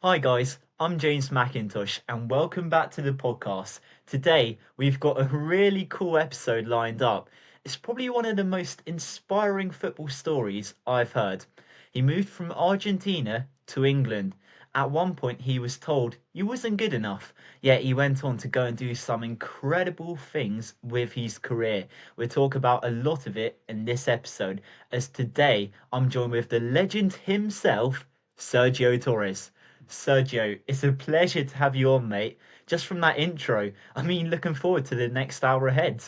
Hi guys, I'm James McIntosh and welcome back to the podcast. Today we've got a really cool episode lined up. It's probably one of the most inspiring football stories I've heard. He moved from Argentina to England. At one point he was told he wasn't good enough, yet he went on to go and do some incredible things with his career. We'll talk about a lot of it in this episode, as today I'm joined with the legend himself, Sergio Torres. Sergio, it's a pleasure to have you on, mate. Just from that intro, I mean, looking forward to the next hour ahead.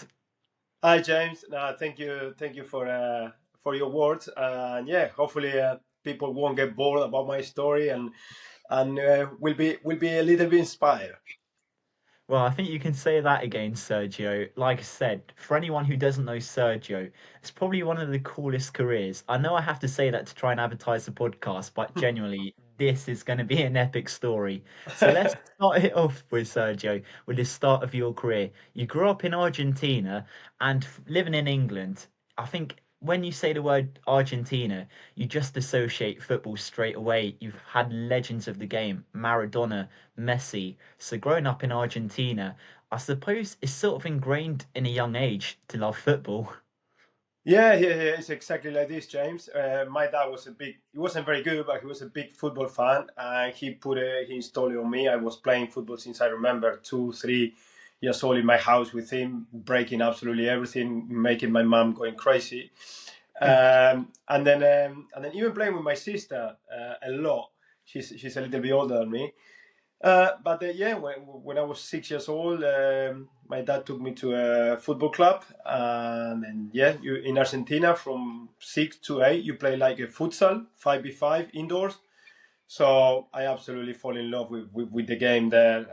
Hi, James. Thank you for your words. And yeah, hopefully people won't get bored about my story and will be a little bit inspired. Well, I think you can say that again, Sergio. Like I said, for anyone who doesn't know Sergio, it's probably one of the coolest careers. I know I have to say that to try and advertise the podcast, but genuinely, this is going to be an epic story. So let's start it off with Sergio, with the start of your career. You grew up in Argentina and living in England. I think when you say the word Argentina, you just associate football straight away. You've had legends of the game, Maradona, Messi. So growing up in Argentina, I suppose it's sort of ingrained in a young age to love football. Yeah, it's exactly like this, James. My dad was he wasn't very good, but he was a big football fan, and he installed it on me. I was playing football since I remember 2, 3 years old in my house with him, breaking absolutely everything, making my mom going crazy. And then even playing with my sister a lot. She's a little bit older than me, but yeah, when I was 6 years old, my dad took me to a football club, and then yeah, you in Argentina from 6 to 8, you play like a futsal, 5v5 indoors. So I absolutely fall in love with the game there.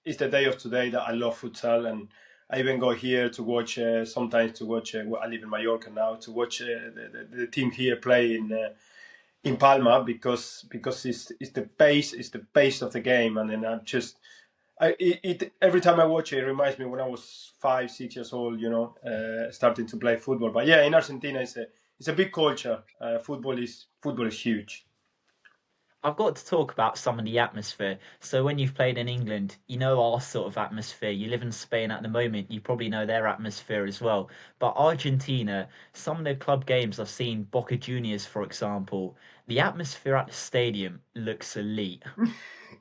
It's the day of today that I love futsal, and I even go here to watch sometimes to watch. Well, I live in Mallorca now to watch the team here play in Palma because it's the pace of the game, and then every time I watch it, it reminds me when I was 5, 6 years old, starting to play football. But yeah, in Argentina, it's a big culture. Football is huge. I've got to talk about some of the atmosphere. So when you've played in England, you know our sort of atmosphere. You live in Spain at the moment, you probably know their atmosphere as well. But Argentina, some of the club games I've seen, Boca Juniors, for example, the atmosphere at the stadium looks elite.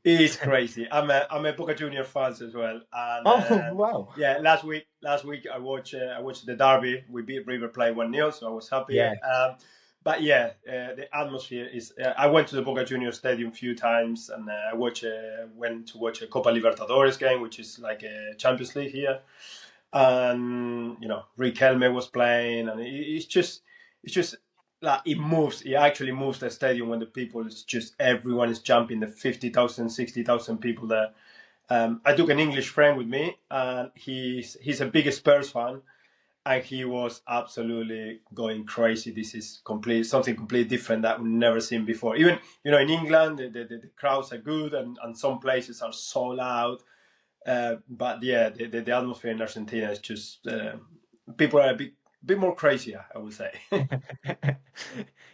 It's crazy. I'm a Boca Junior fan as well, and Oh, wow. yeah, last week I watched the derby. We beat River Plate 1-0, so I was happy. Yeah. But yeah, the atmosphere is. I went to the Boca Junior Stadium a few times, and went to watch a Copa Libertadores game, which is like a Champions League here. And Riquelme was playing, and it's just like it moves. It actually moves the stadium when the people is just everyone is jumping. The 50,000, 60,000 people there. I took an English friend with me, and he's a big Spurs fan, and he was absolutely going crazy. This is something completely different that we've never seen before. Even in England, the crowds are good, and some places are so loud. But yeah, the atmosphere in Argentina is just people are a bit more crazier, I would say.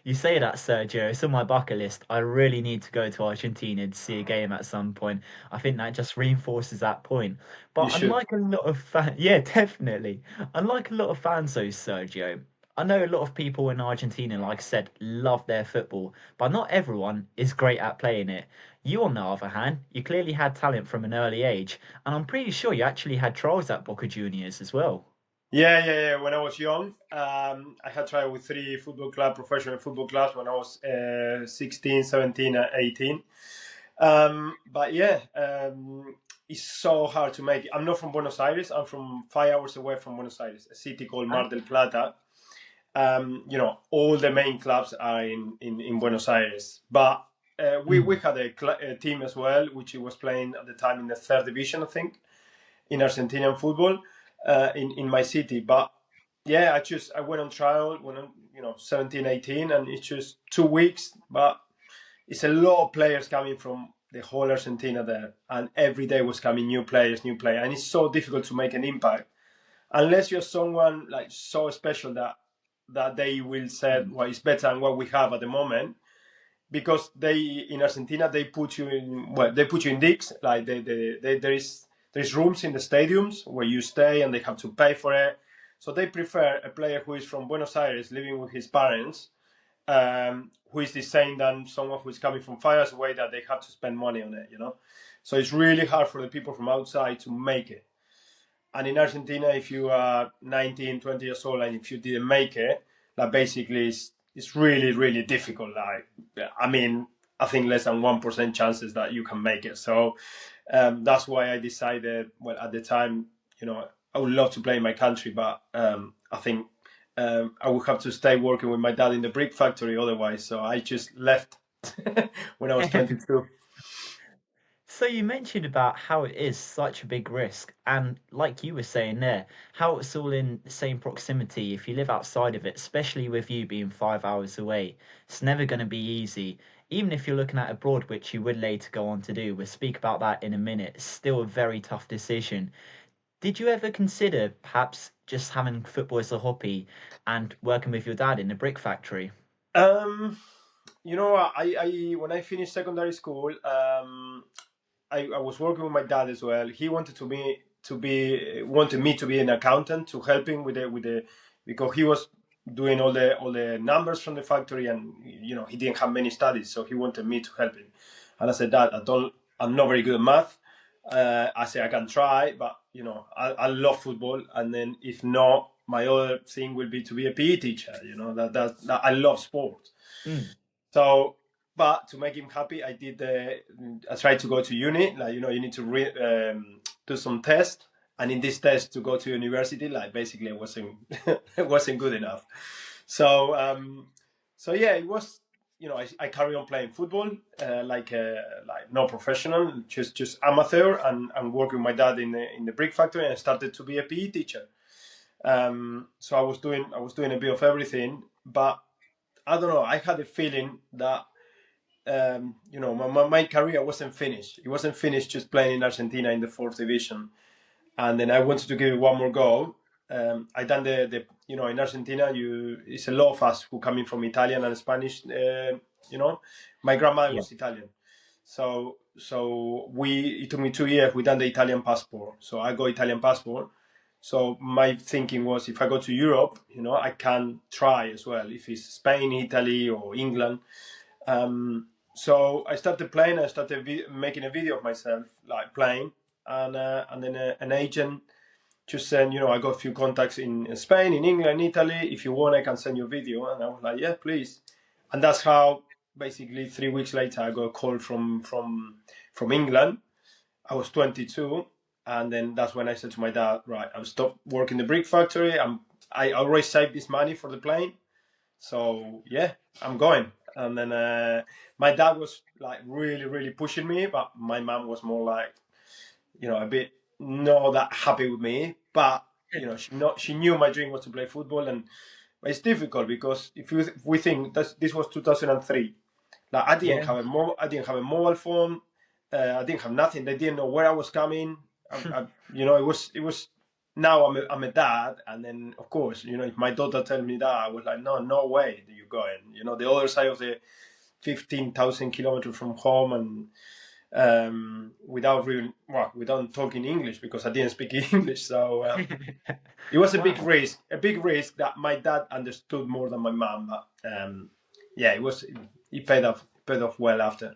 You say that, Sergio. It's on my bucket list. I really need to go to Argentina to see a game at some point. I think that just reinforces that point. You But should. unlike a lot of fans, yeah, definitely. Unlike a lot of fans, though, Sergio, I know a lot of people in Argentina, like I said, love their football, but not everyone is great at playing it. You, on the other hand, you clearly had talent from an early age, and I'm pretty sure you actually had trials at Boca Juniors as well. Yeah. When I was young, I had tried with three professional football clubs when I was 16, 17, and 18. But yeah, it's so hard to make it. I'm not from Buenos Aires. I'm from 5 hours away from Buenos Aires, a city called Mar del Plata. All the main clubs are in Buenos Aires. But we Mm. had a team as well, which was playing at the time in the third division, I think, in Argentinian football in my city. But yeah, I went on trial when I'm 17, 18, and it's just 2 weeks. But it's a lot of players coming from the whole Argentina there, and every day was coming new players, and it's so difficult to make an impact unless you're someone like so special that they will say, Mm. well, it's better than what we have at the moment. because they in Argentina they put you in digs, like there's rooms in the stadiums where you stay and they have to pay for it. So they prefer a player who is from Buenos Aires living with his parents, who is the same than someone who is coming from far away that they have to spend money on it, you know. So it's really hard for the people from outside to make it. And in Argentina, if you are 19, 20 years old, and if you didn't make it, like basically it's really, really difficult. Like, I mean, I think less than 1% chances that you can make it. So that's why I decided, well, at the time, you know, I would love to play in my country, but I think I would have to stay working with my dad in the brick factory otherwise. So I just left when I was 22. So you mentioned about how it is such a big risk, and like you were saying there, how it's all in the same proximity. If you live outside of it, especially with you being 5 hours away, it's never going to be easy. Even if you're looking at abroad, which you would later go on to do, we'll speak about that in a minute. It's still a very tough decision. Did you ever consider perhaps just having football as a hobby and working with your dad in the brick factory? Um, you know, I when I finished secondary school, I was working with my dad as well. He wanted me to be an accountant to help him with the because he was doing all the numbers from the factory, and you know he didn't have many studies, so he wanted me to help him. And I said, Dad, I'm not very good at math. I said I can try, but you know I love football, and then if not, my other thing will be to be a PE teacher. You know that I love sport. Mm, So, but to make him happy, I tried to go to uni. Like you know, you need to do some test, and in this test to go to university, like basically it wasn't it wasn't good enough. So, so yeah, it was. You know, I carry on playing football, like no professional, just amateur, and working with my dad in the brick factory, and I started to be a PE teacher. So I was doing a bit of everything, but I don't know. I had a feeling that you know my career wasn't finished. It wasn't finished just playing in Argentina in the fourth division, and then I wanted to give it one more go. I done the you know in Argentina it's a lot of us who coming from Italian and Spanish. You know, my grandmother yeah. was Italian, so it took me 2 years. We done the Italian passport, so I got Italian passport. So my thinking was, if I go to Europe, you know, I can try as well. If it's Spain, Italy, or England, so I started playing. I started making a video of myself like playing, and then an agent just said, you know, I got a few contacts in Spain, in England, Italy. If you want, I can send you a video. And I was like, yeah, please. And that's how basically 3 weeks later I got a call from England. I was 22, and then that's when I said to my dad, right, I've stopped working the brick factory. I already saved this money for the plane, so yeah, I'm going. And then my dad was like really, really pushing me, but my mom was more like, you know, a bit not that happy with me. But you know, she knew my dream was to play football, and it's difficult because if we think that this was 2003, like Yeah. I didn't have a mobile phone. I didn't have nothing. They didn't know where I was coming. You know, it was. Now I'm a dad, and then of course, you know, if my daughter tell me that, I was like, no, no way, you going. You know, the other side of the 15,000 kilometers from home, and without talking English because I didn't speak English. So it was Wow. a big risk that my dad understood more than my mom. But yeah, it paid off well after.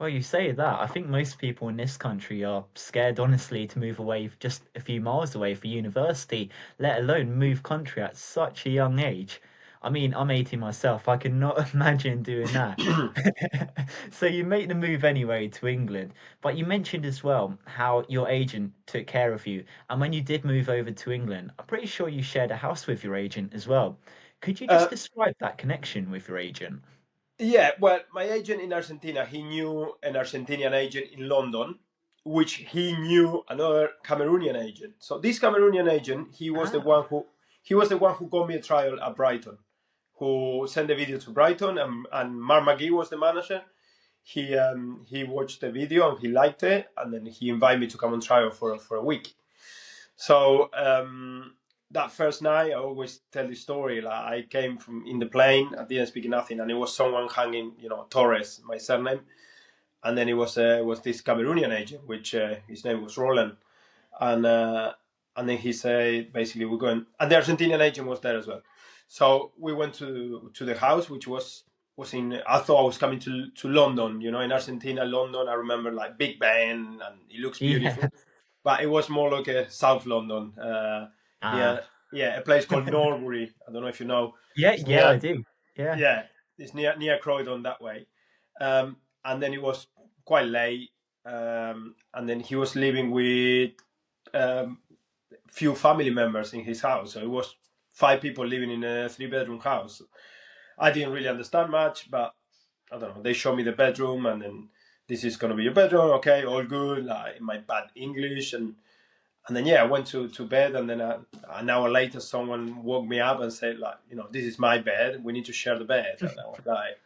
Well, you say that. I think most people in this country are scared, honestly, to move away just a few miles away for university, let alone move country at such a young age. I mean, I'm 18 myself. I could not imagine doing that. So you make the move anyway to England, but you mentioned as well how your agent took care of you. And when you did move over to England, I'm pretty sure you shared a house with your agent as well. Could you just uh, describe that connection with your agent? Yeah, well, my agent in Argentina, he knew an Argentinian agent in London, which he knew another Cameroonian agent. So this Cameroonian agent, Ah, he was the one who got me a trial at Brighton, who sent the video to Brighton, and Mark McGee was the manager. He watched the video and he liked it, and then he invited me to come on trial for a week. So that first night, I always tell the story. Like I came from in the plane, I didn't speak nothing, and it was someone hanging, Torres, my surname, and then it was this Cameroonian agent, which his name was Roland, and then he said basically we're going, and the Argentinian agent was there as well. So we went to the house, which was in. I thought I was coming to London, in Argentina, London. I remember like Big Ben, and it looks Yeah. beautiful, but it was more like a South London, Ah. near a place called Norbury. I don't know if you know. Yeah, It's yeah, I near, do. Yeah. yeah, it's near Croydon that way. And then it was quite late, and then he was living with um, few family members in his house. So it was 5 people living in a 3-bedroom house. I didn't really understand much, but I don't know. They showed me the bedroom, and then this is gonna be your bedroom. Okay, all good. Like in my bad English, and then I went to bed, and then an hour later, someone woke me up and said like, this is my bed. We need to share the bed. And I was like,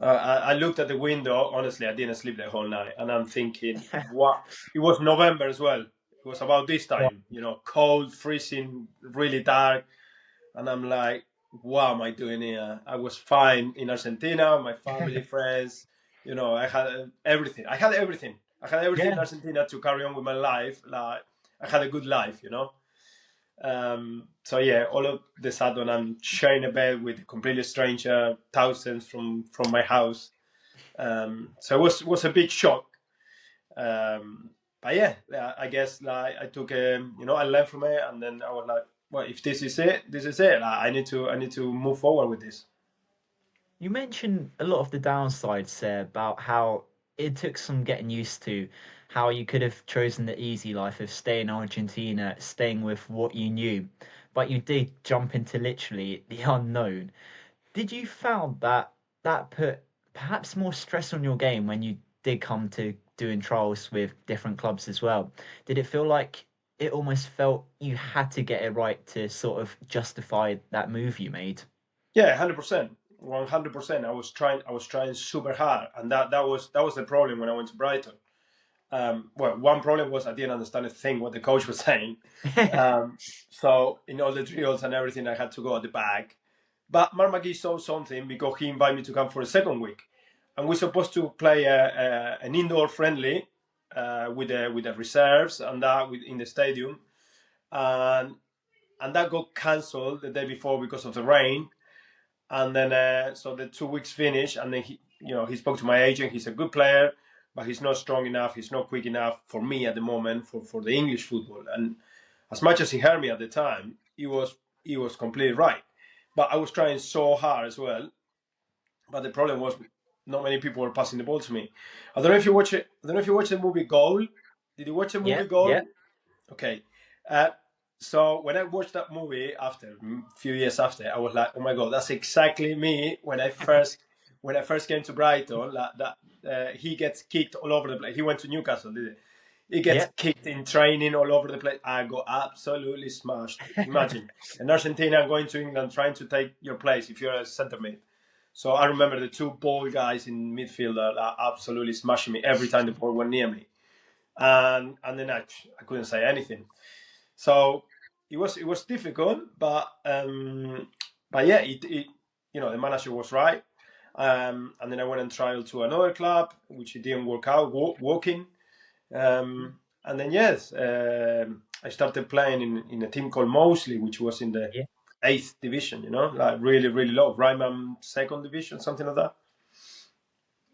I looked at the window. Honestly, I didn't sleep the whole night, and I'm thinking, what? It was November as well. It was about this Well, time, cold, freezing, really dark, and I'm like, what am I doing here? I was fine in Argentina, my family, friends, I had everything. I had everything. I had everything yeah, in Argentina to carry on with my life. Like I had a good life. So all of the sudden I'm sharing a bed with a completely stranger, thousands from my house. So it was a big shock. But I guess like I took I learned from it, and then I was like, well, if this is it, this is it. Like, I need to move forward with this. you mentioned a lot of the downsides there about how it took some getting used to, how you could have chosen the easy life of staying in Argentina, staying with what you knew, but you did jump into literally the unknown. Did you found that that put perhaps more stress on your game when you did come to doing trials with different clubs as well? Did it feel like it almost felt you had to get it right to sort of justify that move you made? Yeah, 100%, 100%. I was trying super hard, and that was the problem when I went to Brighton. Well, one problem was I didn't understand a thing what the coach was saying. Um, so in all the drills and everything, I had to go at the back. But Mark McGee saw something because he invited me to come for a second week, and we're supposed to play an indoor friendly with the reserves and that in the stadium, and that got cancelled the day before because of the rain. And then so the 2 weeks finished, and then he spoke to my agent. He's a good player, but he's not strong enough. He's not quick enough for me at the moment for the English football. And as much as he heard me at the time, he was completely right. But I was trying so hard as well. But the problem was not many people were passing the ball to me. I don't know if you watch it. I don't know if you watch the movie Goal. Did you watch the Yeah, movie yeah. Goal? Okay. Uh, so when I watched that movie after a few years after, I was like, "Oh my god, that's exactly me." When I first came to Brighton, he gets kicked all over the place. He went to Newcastle, did he gets Yeah. kicked in training all over the place. I got absolutely smashed. Imagine an Argentina going to England trying to take your place if you're a centre mid. So I remember the two ball guys in midfield are absolutely smashing me every time the ball went near me, and then I couldn't say anything. So it was difficult, but yeah, it the manager was right. And then I went and trial to another club, which it didn't work out. Walking, and then yes, I started playing in a team called Mosley, which was in the Yeah. eighth division. Like really really low, Ryman second division, something like that.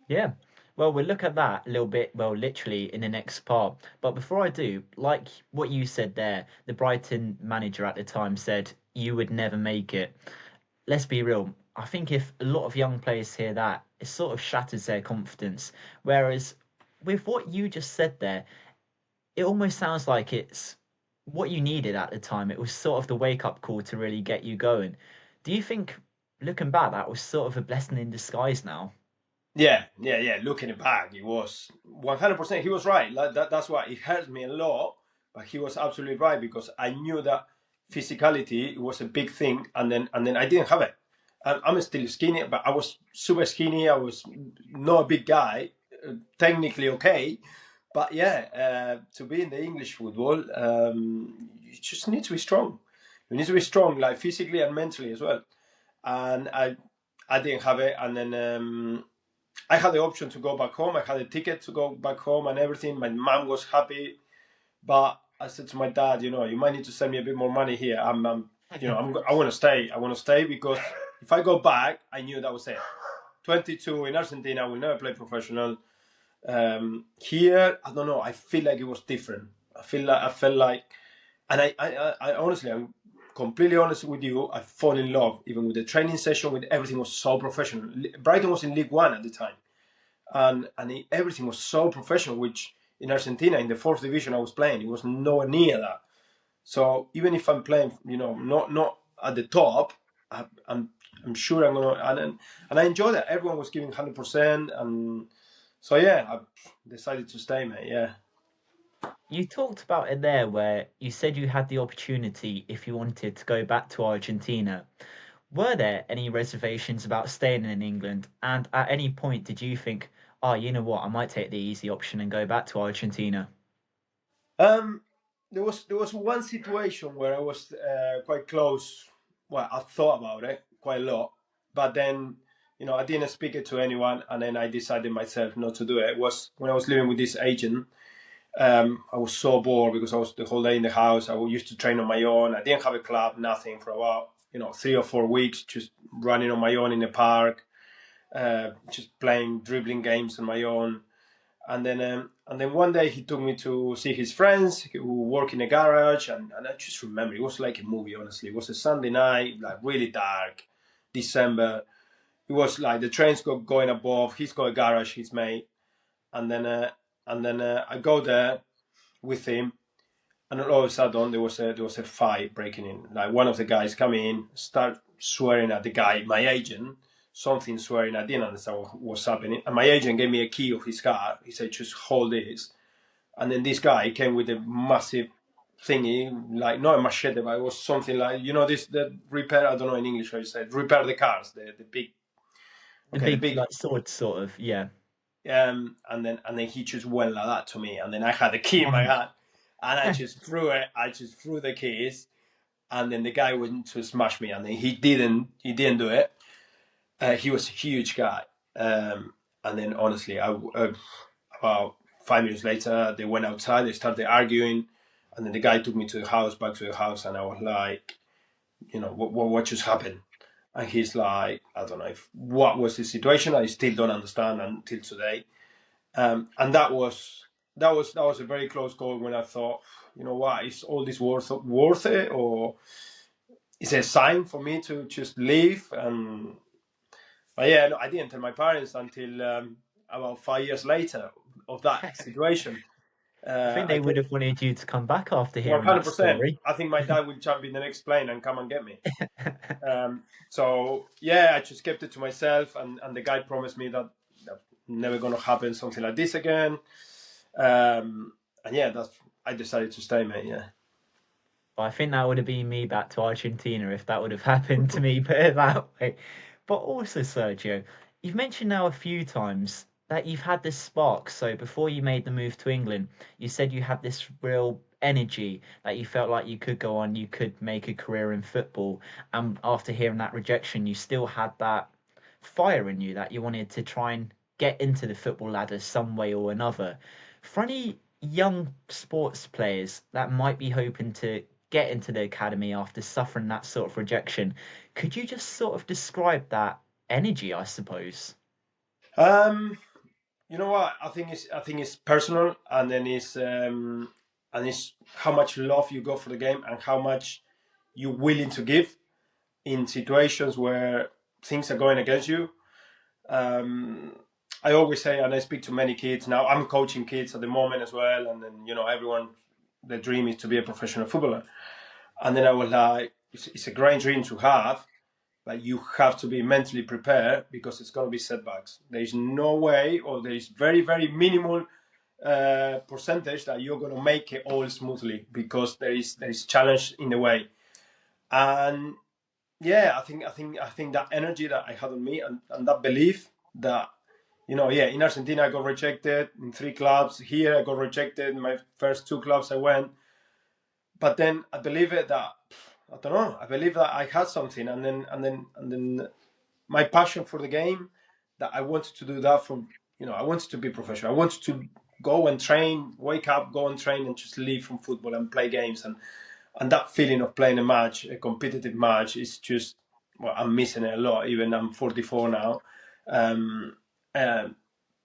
Yeah. Well, we'll look at that a little bit, well, literally in the next part. But before I do, like what you said there, the Brighton manager at the time said you would never make it. Let's be real. I think if a lot of young players hear that, it sort of shatters their confidence. Whereas with what you just said there, it almost sounds like it's what you needed at the time. It was sort of the wake up call to really get you going. Do you think, looking back, that was sort of a blessing in disguise now? Yeah, yeah, yeah. Looking back, it was 100%. He was right. Like that's why it hurt me a lot, but he was absolutely right because I knew that physicality was a big thing, and then I didn't have it. And I'm still skinny, but I was super skinny. I was not a big guy, technically okay, but yeah, to be in the English football, you just need to be strong. You need to be strong, like physically and mentally as well. And I didn't have it. And then I had the option to go back home. I had a ticket to go back home and everything. My mom was happy, but I said to my dad, you might need to send me a bit more money here. I want to stay. I want to stay because if I go back, I knew that was it. 22 in Argentina, I will never play professional. Here, I don't know. I feel like it was different. I felt like, and I honestly, I'm completely honest with you. I fall in love even with the training session. With everything was so professional. Brighton was in League One at the time, and everything was so professional. Which in Argentina, in the fourth division, I was playing, it was nowhere near that. So even if I'm playing, not at the top, I'm sure I'm gonna, and I enjoyed that. Everyone was giving 100%, and so yeah, I decided to stay, mate. Yeah. You talked about it there where you said you had the opportunity if you wanted to go back to Argentina. Were there any reservations about staying in England? And at any point did you think, oh, you know what, I might take the easy option and go back to Argentina? Um, there was one situation where I was quite close. Well, I thought about it quite a lot, but then I didn't speak it to anyone, and then I decided myself not to do it. It was when I was living with this agent. I was so bored because I was the whole day in the house. I used to train on my own. I didn't have a club, nothing for about 3 or 4 weeks, just running on my own in the park, just playing dribbling games on my own. And then one day he took me to see his friends who work in a garage, and I just remember it was like a movie. Honestly, it was a Sunday night, like really dark, December. It was like the trains going above. He's got a garage, his mate, and then I go there with him, and all of a sudden there was a fight breaking in. Like one of the guys come in, start swearing at the guy, my agent, something swearing. I didn't understand what was happening. And my agent gave me a key of his car. He said, "Just hold this." And then this guy came with a massive thingy, like not a machete, but it was something like this the repair. I don't know in English how you say it, repair the cars, the big. The Okay, the big big. like sword sort of, yeah. And then he just went like that to me, and then I had the key in my hand, and I just threw it. I just threw the keys, and then the guy went to smash me, and then he didn't. He didn't do it. He was a huge guy, and then honestly, about 5 minutes later, they went outside. They started arguing, and then the guy took me to the house, back to the house, and I was like, what just happened? And he's like, I don't know what was the situation. I still don't understand until today. And that was a very close call when I thought, what is all this worth it, or is it a sign for me to just leave? But yeah, no, I didn't tell my parents until about 5 years later of that situation. I think I they would think have wanted you to come back after hearing that 100%. story. I think my dad will jump in the next plane and come and get me. So yeah, I just kept it to myself, and the guy promised me that never gonna happen something like this again. And yeah, I decided to stay, mate. Yeah. I think that would have been me back to Argentina if that would have happened to me, put it that way. But also, Sergio, you've mentioned now a few times that you've had this spark. So before you made the move to England, you said you had this real energy that you felt like you could go on, you could make a career in football. And after hearing that rejection, you still had that fire in you that you wanted to try and get into the football ladder some way or another. For any young sports players that might be hoping to get into the academy after suffering that sort of rejection, could you just sort of describe that energy, I suppose? You know what? I think it's personal, and then it's how much love you go for the game and how much you're willing to give in situations where things are going against you. Um, I always say, and I speak to many kids now. I'm coaching kids at the moment as well, and then everyone, the dream is to be a professional footballer. And then I was like, it's a great dream to have, but you have to be mentally prepared because it's going to be setbacks. There is no way, or there is very, very minimal percentage that you're going to make it all smoothly because there is challenge in the way. And yeah, I think that energy that I had on me, and that belief that yeah, in Argentina I got rejected in 3 clubs. Here I got rejected in my first 2 clubs I went, but then I believe it that I don't know. I believe that I had something, and then my passion for the game, that I wanted to do that from, I wanted to be professional. I wanted to go and train, wake up, go and train, and just leave from football and play games. And that feeling of playing a match, a competitive match, is just, well, I'm missing it a lot. Even I'm 44 now. Um, uh,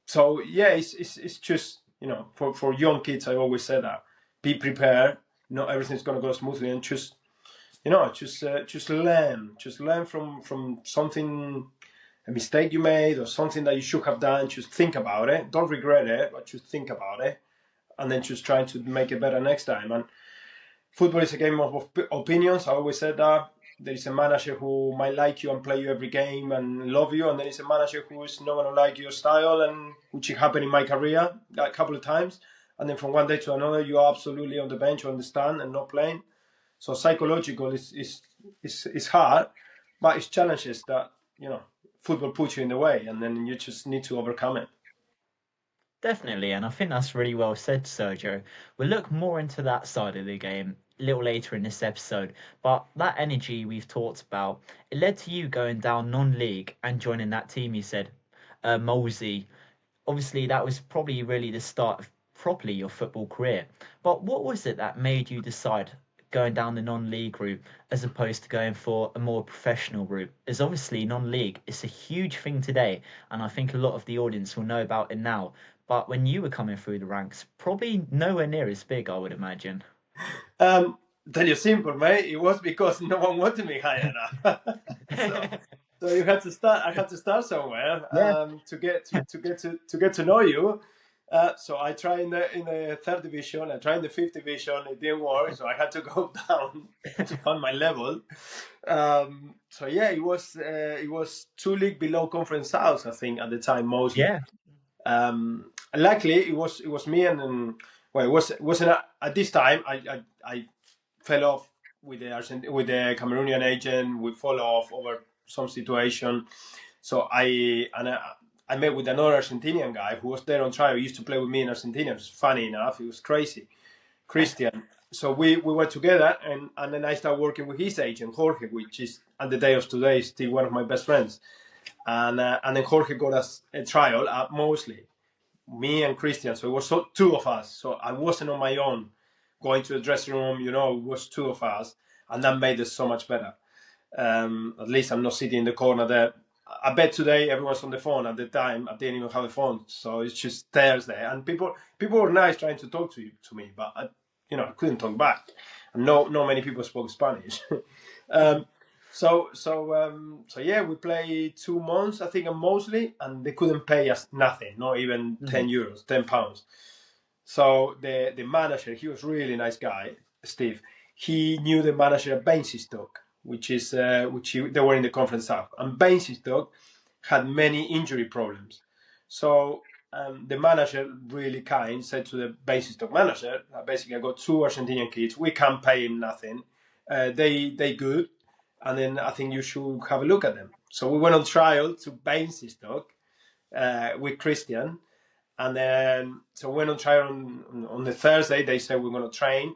so yeah, it's just, for young kids, I always say that be prepared. Not everything's going to go smoothly, and just learn from something, a mistake you made or something that you should have done. Just think about it. Don't regret it, but just think about it, and then just try to make it better next time. And football is a game of opinions. I always said that there is a manager who might like you and play you every game and love you, and there is a manager who is not going to like your style, and which happened in my career a couple of times. And then from one day to another, you are absolutely on the bench or on the stand and not playing. So psychological is hard, but it's challenges that football puts you in the way, and then you just need to overcome it. Definitely, and I think that's really well said, Sergio. We'll look more into that side of the game a little later in this episode, but that energy we've talked about, it led to you going down non-league and joining that team you said, Molesey. Obviously, that was probably really the start of properly your football career. But what was it that made you decide going down the non-league route as opposed to going for a more professional route? As obviously non-league is a huge thing today, and I think a lot of the audience will know about it now. But when you were coming through the ranks, probably nowhere near as big, I would imagine. Um, Tell you simple, mate. It was because no one wanted me high enough. so so you had to start. I had to start somewhere, Yeah. to get to know you. So I tried in the third division. I tried in the fifth division. It didn't work, so I had to go down to find my level. So yeah, it was two league below Conference South, I think, at the time, mostly. Yeah. Luckily, it was me, and well, it wasn't at this time. I fell off with the Cameroonian agent. We fell off over some situation. So I met with another Argentinian guy who was there on trial. He used to play with me in Argentina. It was funny enough. It was crazy, Christian. So we were together, and then I started working with his agent Jorge, which is at the day of today still one of my best friends. And then Jorge got us a trial at Mosley, me and Christian. So it was two of us. So I wasn't on my own going to the dressing room. It was two of us, and that made us so much better. At least I'm not sitting in the corner there. I bet today everyone's on the phone. At the time, I didn't even have a phone, so it's just Thursday, and people were nice trying to talk to me, but I couldn't talk back. And no many people spoke Spanish. um, so yeah, we played 2 months, I think, mostly, and they couldn't pay us nothing, not even Mhm. €10, £10. So the manager, he was a really nice guy, Steve. He knew the manager at Basingstoke, they were in the Conference South, and Basingstoke had many injury problems. So the manager, really kind, said to the Basingstoke manager, basically, I got two Argentinian kids. We can't pay him nothing. They good, and then I think you should have a look at them. So we went on trial to Basingstoke with Christian, and then so went on trial on the Thursday. They said we're going to train,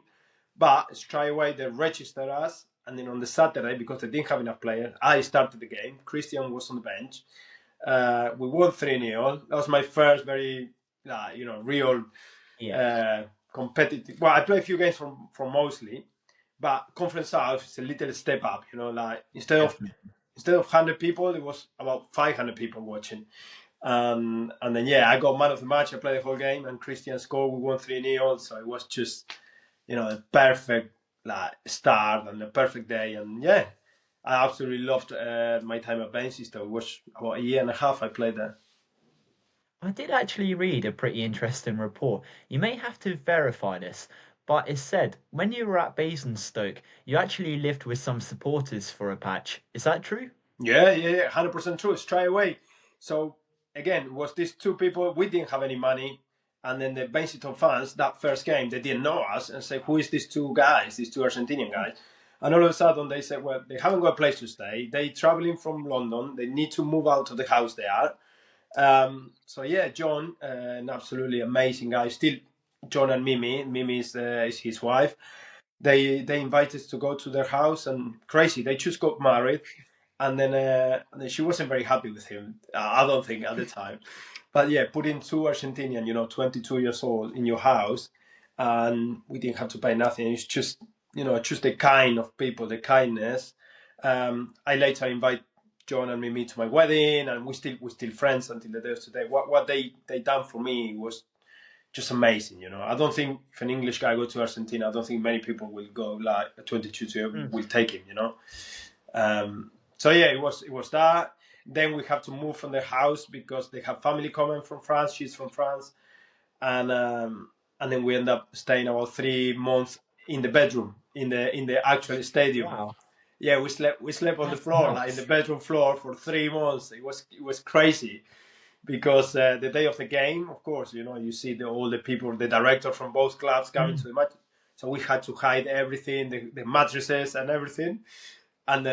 but straight away they registered us. And then on the Saturday, because they didn't have enough players, I started the game. Christian was on the bench. We won 3-0. That was my first very, real Yeah. uh, competitive. Well, I played a few games from mostly, but Conference South is a little step up. Like Definitely. instead of 100 people, it was about 500 people watching. And then yeah, I got man of the match. I played the whole game, and Christian scored. We won 3-0. So it was just a perfect start and a perfect day. And yeah, I absolutely loved my time at Bainsista. It was about a year and a half I played there. I did actually read a pretty interesting report. You may have to verify this, but it said when you were at Basingstoke, you actually lived with some supporters for a patch. Is that true? Yeah, yeah, yeah, 100% true. Straight away. So again, was these two people? We didn't have any money, and then the Benetton fans that first game they didn't know us and say, "Who is these two guys? These two Argentinian guys?" And all of a sudden they said, "Well, they haven't got a place to stay. They traveling from London. They need to move out of the house they are." So yeah, John, an absolutely amazing guy. Still, John and Mimi. Mimi is his wife. they invited us to go to their house, and crazy, they just got married. And then she wasn't very happy with him. I don't think at the time, but yeah, putting two Argentinian, 22 years old in your house, and we didn't have to pay nothing. It's just, just the kind of people, the kindness. I later invite John and Mimi to my wedding, and we still friends until the day of today. What they done for me was just amazing. I don't think if an English guy go to Argentina, I don't think many people will go like a 22 Mm. will take him. So yeah, it was that. Then we have to move from the house because they have family coming from France. She's from France, and then we end up staying about 3 months in the bedroom in the actual stadium. Wow, Yeah, we slept on the that's floor, like in the nuts. bedroom floor, for 3 months. It was crazy because the day of the game, of course, you see all the people, the director from both clubs coming Mm. to the match. So we had to hide everything, the mattresses and everything, but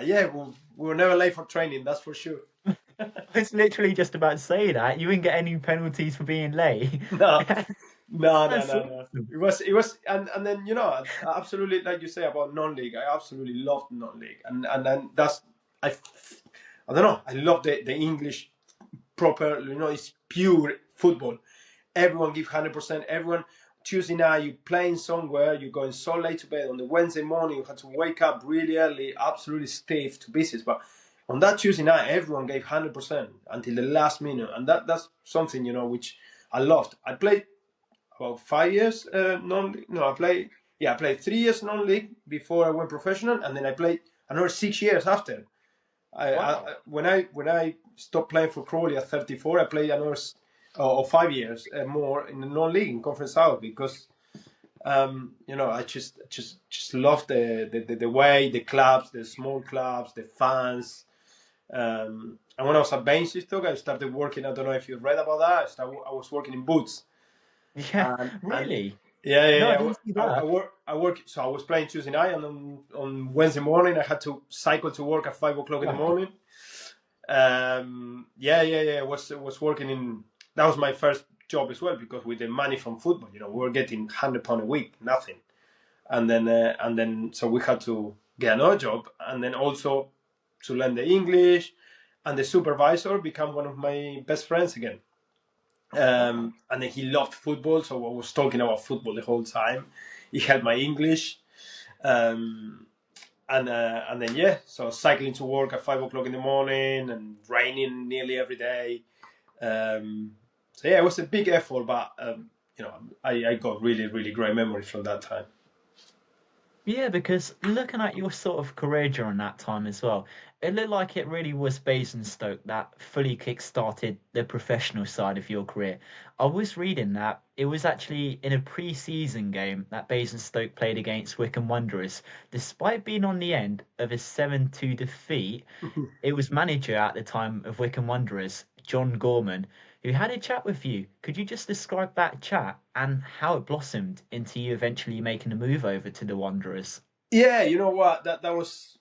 yeah, we were never late for training. That's for sure. I was literally just about to say that. You didn't get any penalties for being late. No, no, no, That's no, no. awesome. It was, and then absolutely, like you say about non-league, I absolutely loved non-league, and then I, I don't know, I love the English proper, it's pure football. Everyone give 100%. Everyone Tuesday night you playing somewhere, you're going so late to bed. On the Wednesday morning you had to wake up really early, absolutely stiff to business. But on that Tuesday night, everyone gave 100% until the last minute, and that's something which I loved. I played about 5 years non-league. No, I played 3 years non-league before I went professional, and then I played another 6 years after. Wow. When I stopped playing for Crawley at 34, I played another or 5 years more in the non-league in Conference South because I just love the way the clubs, the small clubs, the fans. And when I was at Bainstock, I started working. I don't know if you read about that. I was working in Boots, Yeah, and really? yeah, yeah, No, I yeah. didn't see I that. work. I work. So I was playing Tuesday night, and on Wednesday morning, I had to cycle to work at 5 o'clock in the Wow. morning. Yeah, yeah, yeah. Was working in. That was my first job as well because with the money from football, we were getting £100 a week, nothing, and then so we had to get another job, and then also to learn the English, and the supervisor became one of my best friends again. Wow. And then he loved football, so I was talking about football the whole time. He helped my English, um, and then yeah, so cycling to work at 5 o'clock in the morning and raining nearly every day. So yeah, it was a big effort, but I got really really great memories from that time. Yeah, because looking at your sort of career during that time as well, it looked like it really was Basingstoke that fully kick-started the professional side of your career. I was reading that it was actually in a pre-season game that Basingstoke played against Wycombe Wanderers. Despite being on the end of a 7-2 defeat, it was manager at the time of Wycombe Wanderers, John Gorman, who had a chat with you. Could you just describe that chat and how it blossomed into you eventually making a move over to the Wanderers? Yeah, you know what?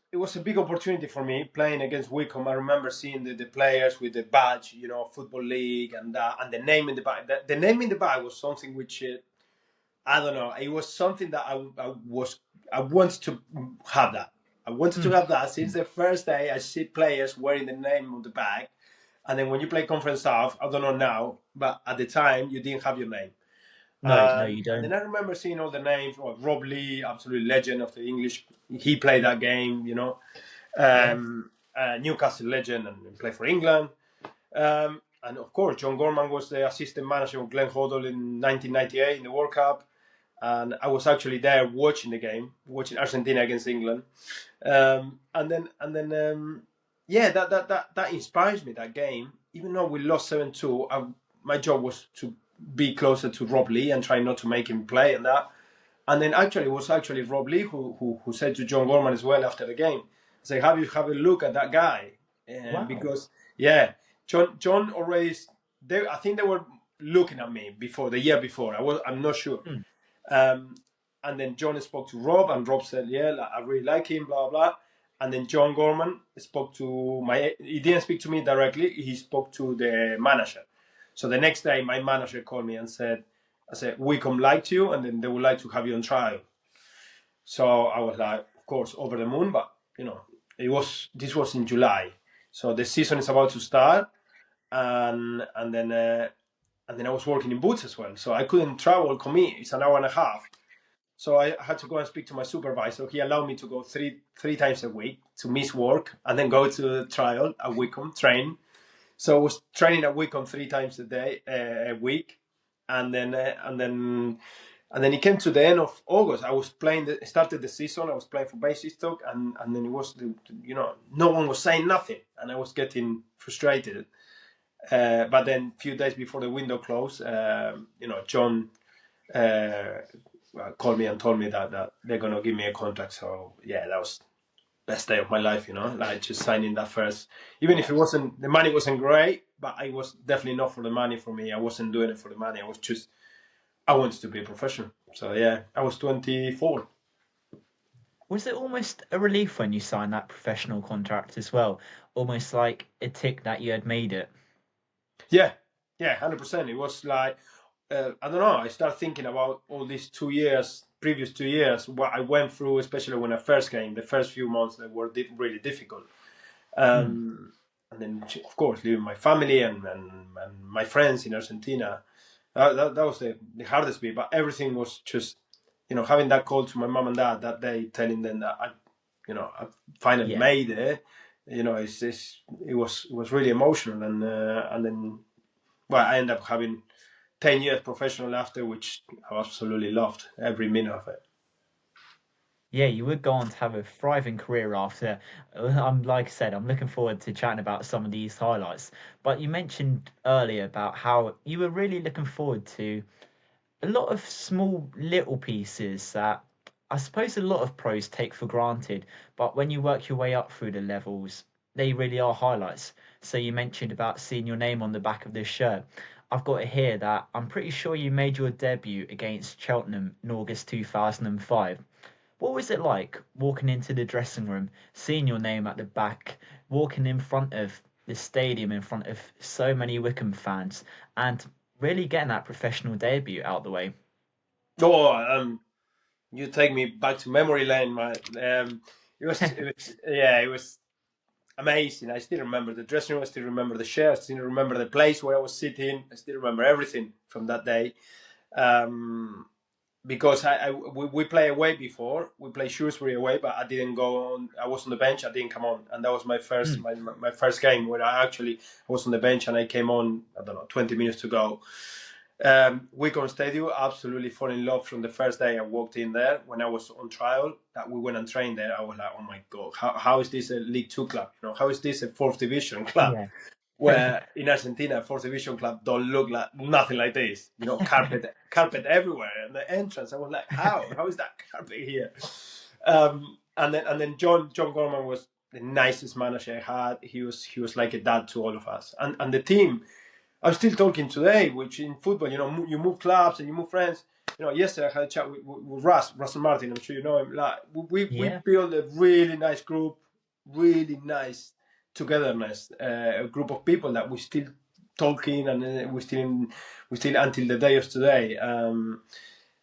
It was a big opportunity for me playing against Wycombe. I remember seeing the players with the badge, football league, and the name in the back. The name in the back was something which I don't know. It was something that I wanted to have that. I wanted to Mm. have that since the first day I see players wearing the name on the back. And then when you play Conference South, I don't know now, but at the time you didn't have your name. No, no, you And then don't. I remember seeing all the names. Well, Rob Lee, absolute legend of the English. He played that game. Yeah. Newcastle legend and played for England. And of course, John Gorman was the assistant manager of Glenn Hoddle in 1998 in the World Cup. And I was actually there watching the game, watching Argentina against England. And then, yeah, that inspires me. That game, even though we lost 7-2, my job was to be closer to Rob Lee and try not to make him play and that. And then actually, it was actually Rob Lee who said to John Gorman as well after the game, say, have a look at that guy, Wow. because yeah, John already. I think they were looking at me before the year before. I'm not sure. Mm. Um, and then John spoke to Rob, and Rob said, "Yeah, I really like him." Blah blah. And then John Gorman spoke to my. He didn't speak to me directly. He spoke to the manager. So the next day, my manager called me and said, I said, Wickham liked you, and then they would like to have you on trial. So I was like, of course, over the moon, but this was in July, so the season is about to start, and then I was working in Boots as well, so I couldn't travel commute. It's an hour and a half, so I had to go and speak to my supervisor. He allowed me to go three times a week to miss work and then go to the trial at Wickham, train. So I was training at Wickham 3 times a week, and then it came to the end of August. I was started the season. I was playing for Basingstoke, and then it was no one was saying nothing, and I was getting frustrated. But then a few days before the window closed, John called me and told me that they're gonna give me a contract. So yeah, that was best day of my life, like just signing that first, even if the money wasn't great, but I was definitely not for the money for me. I wasn't doing it for the money. I wanted to be a professional. So yeah, I was 24. Was it almost a relief when you signed that professional contract as well? Almost like a tick that you had made it. Yeah, 100%. It was like, I don't know, I started thinking about all these previous 2 years, what I went through, especially when I first came, the first few months that were really difficult. Mm. And then, of course, leaving my family and my friends in Argentina. That was the hardest bit, but everything was just, having that call to my mom and dad that day, telling them that I finally Yeah. made it. It was really emotional, and then, well, I ended up having 10 years professional after, which I absolutely loved every minute of it. Yeah, you would go on to have a thriving career after. I'm like I said, I'm looking forward to chatting about some of these highlights. But you mentioned earlier about how you were really looking forward to a lot of small little pieces that I suppose a lot of pros take for granted, but when you work your way up through the levels, they really are highlights. So you mentioned about seeing your name on the back of this shirt. I've got to hear that I'm pretty sure you made your debut against Cheltenham in August 2005. What was it like walking into the dressing room, seeing your name at the back, walking in front of the stadium in front of so many Wickham fans, and really getting that professional debut out the way? Oh, you take me back to memory lane, man. It was amazing. I still remember the dressing room. I still remember the chair. I still remember the place where I was sitting. I still remember everything from that day. Because we play away before. We play Shrewsbury away, but I didn't go on. I was on the bench. I didn't come on, and that was my first Mm. my first game where I was on the bench and I came on. I don't know, 20 minutes to go. Wickham Stadium, absolutely fall in love from the first day I walked in there. When I was on trial, that we went and trained there, I was like, oh my god, how is this a League Two club? How is this a fourth division club? Yeah. Where in Argentina, fourth division club don't look like nothing like this. Carpet everywhere, and the entrance. I was like, how is that carpet here? And then John Gorman was the nicest manager I had. He was like a dad to all of us, and the team. I'm still talking today, which in football, you move clubs and you move friends. Yesterday I had a chat with Russell Martin. I'm sure you know him. Like we Yeah. built a really nice group, really nice togetherness, a group of people that we still talking, and we still until the day of today.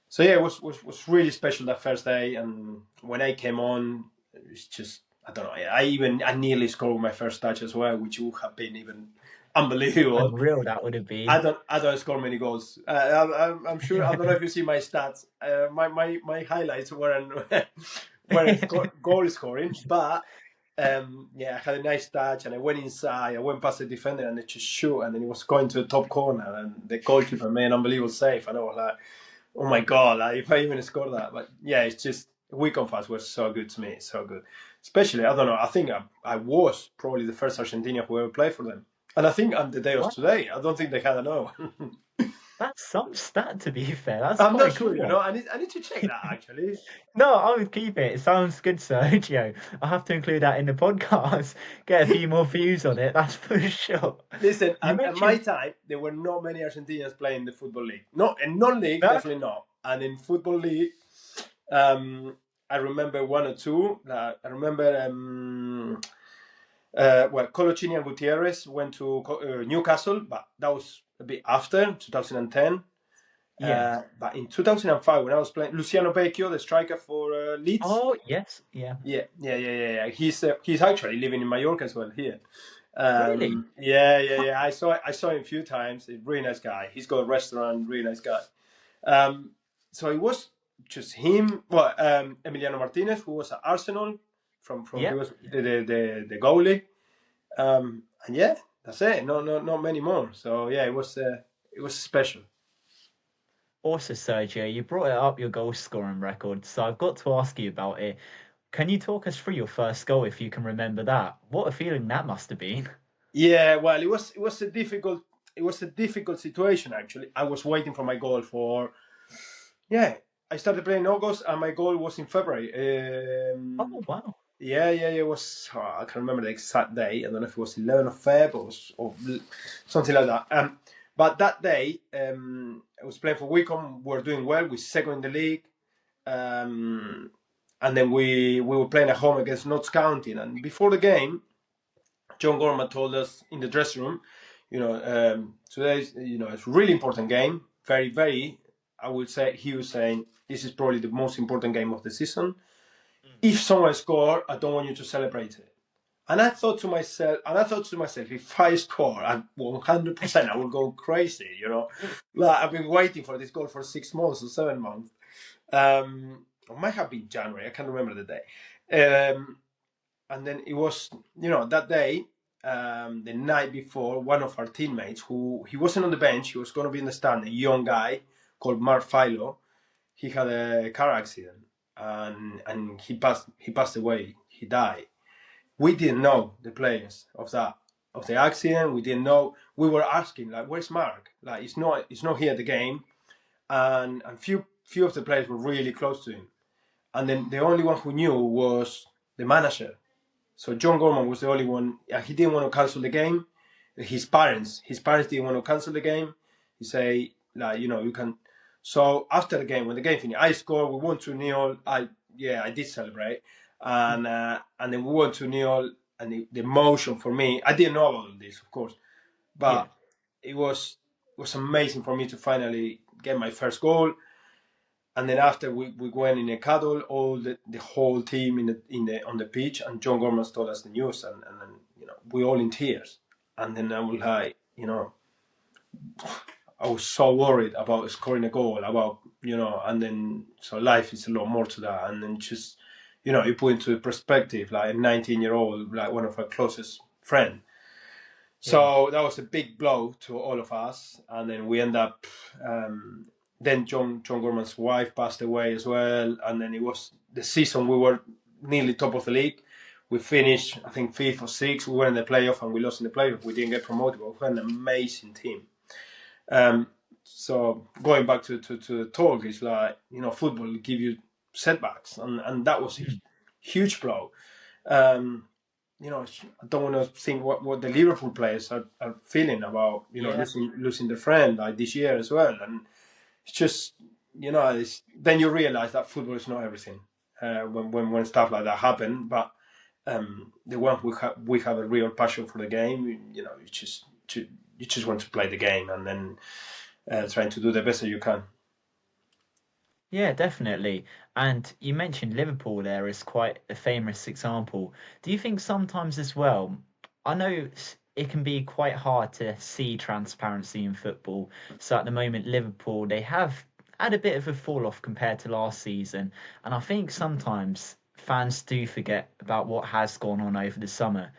So yeah, it was really special that first day, and when I came on, it's just I don't know. I nearly scored my first touch as well, which would have been even unbelievable. Unreal that would have I been. don't score many goals. I'm sure. I don't know if you see my stats. My highlights weren't goal scoring, but yeah, I had a nice touch and I went inside. I went past the defender and I just shoot, and then it was going to the top corner, and the goalkeeper made an unbelievable save. And I was like, oh my god, like, if I even scored that. But yeah, it's just Wickham fans were so good to me, so good. Especially, I don't know. I think I was probably the first Argentinian who ever played for them. And I think on the day of Wow, today, I don't think they had another one. that's some stat to be fair. That's I'm not quite sure, good one. I need to check that actually. No, I would keep it. It sounds good, Sergio. I'll have to include that in the podcast. Get a few more views on it, that's for sure. Listen, You at my mentioned time, there were not many Argentinians playing the football league. No, in non-league, that. definitely not. And in football league, um, I remember one or two. I remember, Colochini and Gutierrez went to Newcastle, but that was a bit after 2010. Yeah. But in 2005, when I was playing, Luciano Becchio, the striker for Leeds. Oh, yes. Yeah. Yeah. He's actually living in Mallorca as well here. Really? Yeah. I saw him a few times. A really nice guy. He's got a restaurant. Really nice guy. Um, so it was just him. Well, Emiliano Martinez, who was at Arsenal, from he Yeah. was the goalie. And yeah, that's it. No, not many more. So yeah, it was special. Also, Sergio, you brought it up your goal scoring record, so I've got to ask you about it. Can you talk us through your first goal if you can remember that? What a feeling that must have been. Yeah, well, it was a difficult situation actually. I was waiting for my goal for yeah. I started playing in August and my goal was in February. Oh, wow. Yeah. It was. I can't remember the exact day. I don't know if it was 11th of Feb or something like that. But that day, I was playing for Wycombe. We were doing well. We second in the league, and then we were playing at home against Notts County. And before the game, John Gorman told us in the dressing room, today's it's a really important game. Very, very. I would say he was saying this is probably the most important game of the season. If someone score, I don't want you to celebrate it. And I thought to myself, if I score at 100%, I will go crazy. Like, I've been waiting for this goal for 6 months or 7 months. It might have been January. I can't remember the day. And then it was, that day, the night before, one of our teammates, who he wasn't on the bench, he was going to be in the stand, a young guy called Mark Philo. He had a car accident, and he passed away. He died. We didn't know the players of the accident. We didn't know. We were asking, like, where's Mark? Like, it's not here at the game, and few of the players were really close to him, and then the only one who knew was the manager. So John Gorman was the only one. He didn't want to cancel the game. His parents didn't want to cancel the game. He say, like, you can. So after the game, when the game finished, I scored. We won 2-0. I did celebrate, and then we won 2-0. And the emotion for me, I didn't know about all this, of course, Yeah. but it was amazing for me to finally get my first goal. And then after we went in a cuddle, all the whole team on the pitch, and John Gorman told us the news, and then we all in tears. And then I was like, I was so worried about scoring a goal, and then so life is a lot more to that, and then just you put into perspective like a 19-year-old, like one of our closest friends. Yeah. So that was a big blow to all of us, and then we end up. Then John Gorman's wife passed away as well, and then it was the season we were nearly top of the league. We finished, I think, fifth or sixth. We were in the playoff and we lost in the playoff. We didn't get promoted, but we had an amazing team. So going back to the talk, it's like football will give you setbacks, and that was a huge blow. I don't want to think what the Liverpool players are feeling about Yeah. losing their friend like this year as well, and it's just then you realize that football is not everything when stuff like that happen. But the one we have a real passion for the game. You just want to play the game, and then trying to do the best that you can. Yeah, definitely. And you mentioned Liverpool there as quite a famous example. Do you think sometimes as well, I know it can be quite hard to see transparency in football. So at the moment, Liverpool, they have had a bit of a fall off compared to last season. And I think sometimes fans do forget about what has gone on over the summer.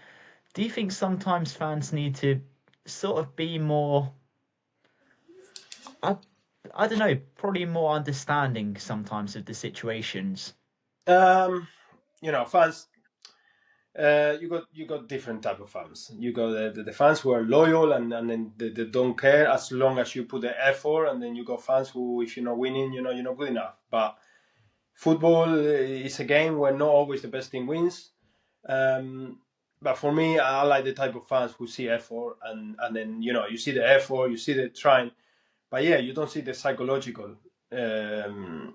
Do you think sometimes fans need to sort of be more, I, I don't know, probably more understanding sometimes of the situations? Um, fans. You got different type of fans. You got the fans who are loyal and then they don't care as long as you put the effort, and then you got fans who, if you're not winning, you're not good enough. But football is a game where not always the best team wins. But for me, I like the type of fans who see effort, and then you see the effort, you see the trying, but yeah, you don't see the psychological. Mm.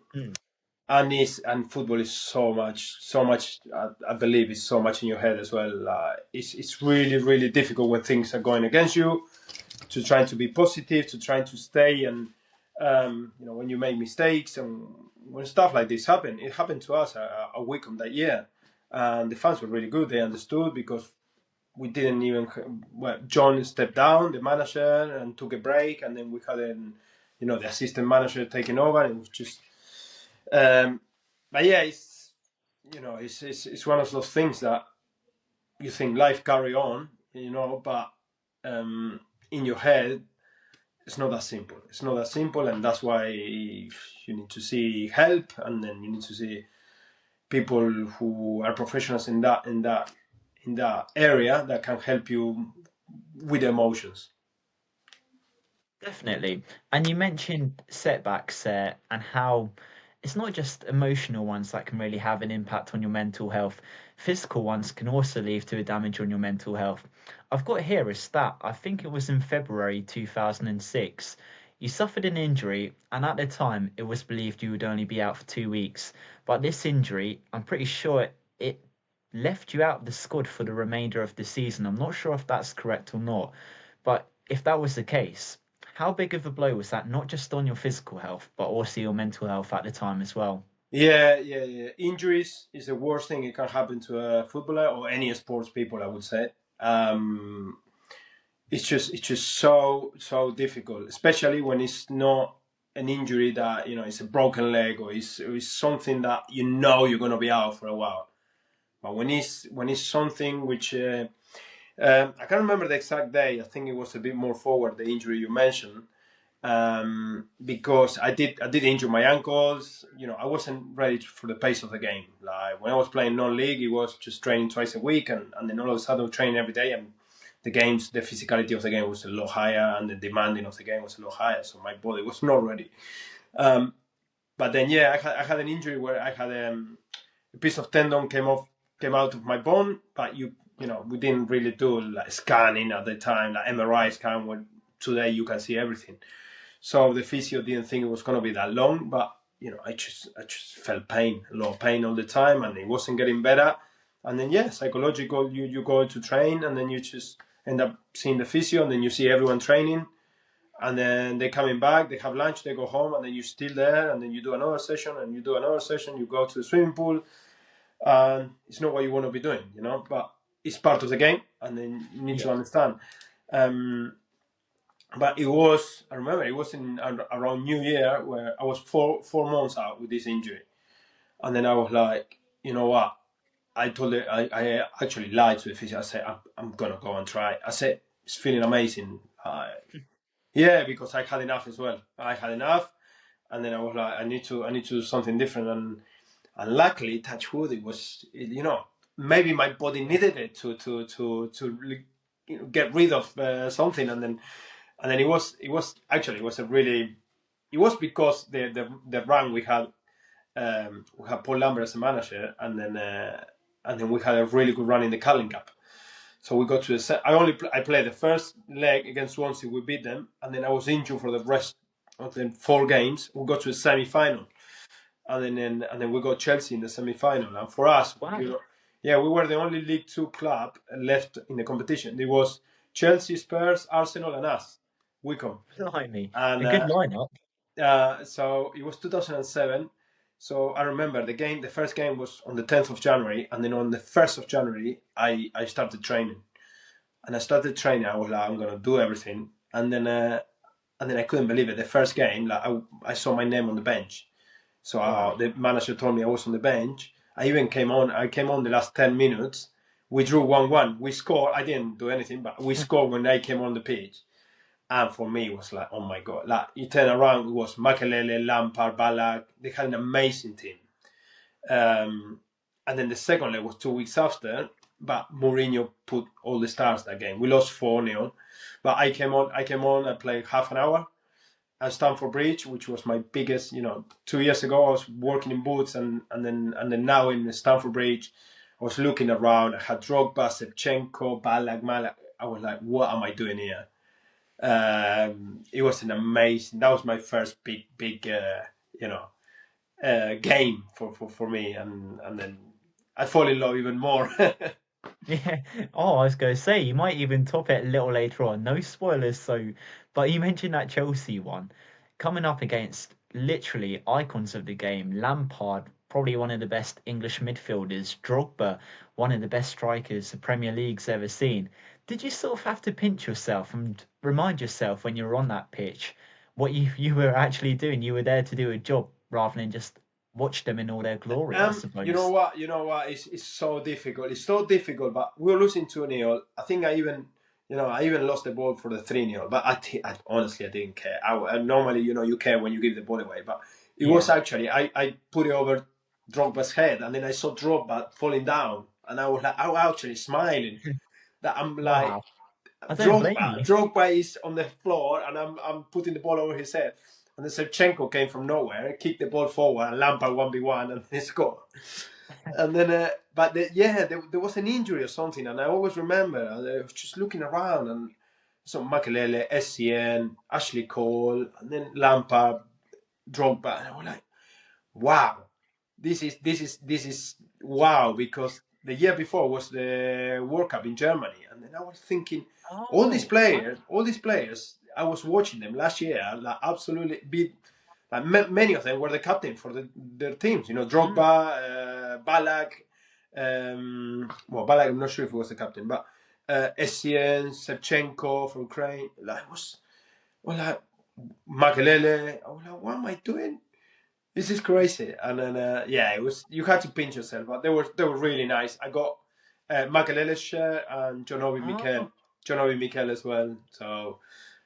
And football is so much. I believe it's so much in your head as well. It's really, really difficult when things are going against you to trying to be positive, to trying to stay and When you make mistakes and when stuff like this happen, it happened to us a week on that year, and the fans were really good. They understood because we didn't even. Well, John stepped down, the manager, and took a break, and then we had the assistant manager taking over. It was just, but yeah, it's one of those things that you think life carry on, but in your head it's not that simple. It's not that simple, and that's why you need to see help, and then you need to see people who are professionals in that area that can help you with emotions. Definitely. And you mentioned setbacks there and how it's not just emotional ones that can really have an impact on your mental health. Physical ones can also lead to a damage on your mental health. I've got here a stat. I think it was in February 2006. You suffered an injury, and at the time, it was believed you would only be out for 2 weeks. But this injury, I'm pretty sure it left you out of the squad for the remainder of the season. I'm not sure if that's correct or not. But if that was the case, how big of a blow was that, not just on your physical health, but also your mental health at the time as well? Yeah, yeah, yeah. Injuries is the worst thing it can happen to a footballer or any sports people, I would say. It's just so difficult, especially when it's not an injury that it's a broken leg or it's something that you're going to be out for a while. But when it's something which I can't remember the exact day. I think it was a bit more forward, the injury you mentioned, because I did injure my ankles. I wasn't ready for the pace of the game. Like when I was playing non-league, it was just training twice a week, and then all of a sudden training every day, and the physicality of the game was a lot higher, and the demanding of the game was a lot higher. So my body was not ready. Um, but then yeah, I had an injury where I had a piece of tendon came out of my bone, but we didn't really do like scanning at the time, like MRI scan, where today you can see everything. So the physio didn't think it was going to be that long, but I just felt pain, a lot of pain all the time, and it wasn't getting better. And then yeah, psychological, you go to train, and then you just end up seeing the physio, and then you see everyone training, and then they coming back, they have lunch, they go home, and then you're still there, and then you do another session, and you do another session, you go to the swimming pool, and it's not what you want to be doing. But it's part of the game, and then you need to Yeah. understand. But I remember it was in around New Year where I was four months out with this injury, and then I was like, you know what? I told it. I actually lied to the physio. I said I'm gonna go and try. I said it's feeling amazing. Yeah, because I had enough as well. I had enough, and then I was like, I need to do something different, and luckily, touch wood, it was maybe my body needed it to get rid of something, and then it was because the run we had Paul Lambert as a manager, and then we had a really good run in the Carling Cup. So we got to I played the first leg against Swansea, we beat them, and then I was injured for the rest of the 4 games. We got to the semi-final, and then we got Chelsea in the semi-final. And for us, Wow. yeah, we were the only League Two club left in the competition. It was Chelsea, Spurs, Arsenal, and us, Wycombe. Blimey. And A good lineup. so it was 2007. So I remember the first game was on the 10th of January, and then on the 1st of January, I started training. And I started training. I was like, I'm gonna do everything, and then I couldn't believe it. The first game, like I saw my name on the bench. So Wow. the manager told me I was on the bench. I even came on. I came on the last 10 minutes. We drew 1-1. We scored. I didn't do anything, but we scored when I came on the pitch. And for me, it was like, oh my god! Like you turn around, it was Makelele, Lampard, Ballack. They had an amazing team. Um, and then the second leg was 2 weeks after, but Mourinho put all the stars that game. We lost 4-0, but I came on. I played half an hour at Stamford Bridge, which was my biggest. 2 years ago I was working in Boots, and then now in Stamford Bridge, I was looking around. I had Drogba, Shevchenko, Ballack, Malak. I was like, what am I doing here? It was an amazing. That was my first big game for me, and then I fall in love even more. Yeah. Oh, I was going to say, you might even top it a little later on. No spoilers, so, but you mentioned that Chelsea one. coming up against literally icons of the game. Lampard, probably one of the best English midfielders. Drogba, one of the best strikers the Premier League's ever seen. Did you sort of have to pinch yourself and remind yourself when you were on that pitch what you were actually doing? You were there to do a job rather than just watch them in all their glory, I You know suppose. what? You know what? It's so difficult. It's so difficult. But we were losing 2-0. I think I even lost the ball for the 3-0. But I honestly, I didn't care. I normally, you care when you give the ball away. But it was Yeah. actually, I put it over Drogba's head, and then I saw Drogba falling down, and I was actually smiling. That I'm like, Wow. I don't blame Drogba, you. Drogba is on the floor, and I'm putting the ball over his head. And then Shevchenko came from nowhere, kicked the ball forward, and Lampard 1v1, and he scored. And then, there was an injury or something, and I always remember, I was just looking around, and so Makelele, SCN, Ashley Cole, and then Lampard, Drogba, and I was like, wow, this is wow, because the year before was the World Cup in Germany, and then I was thinking, Oh, wow. all these players, I was watching them last year, like absolutely beat. Like many of them were the captain for their teams. Mm. Drogba, Balak. Well, Balak, I'm not sure if he was the captain, but Essien, Shevchenko from Ukraine. Like well, like Makelele. I was like, what am I doing? This is crazy. And then it was. You had to pinch yourself, but they were really nice. I got Makelele's shirt and Oh. John Obi Mikel as well. So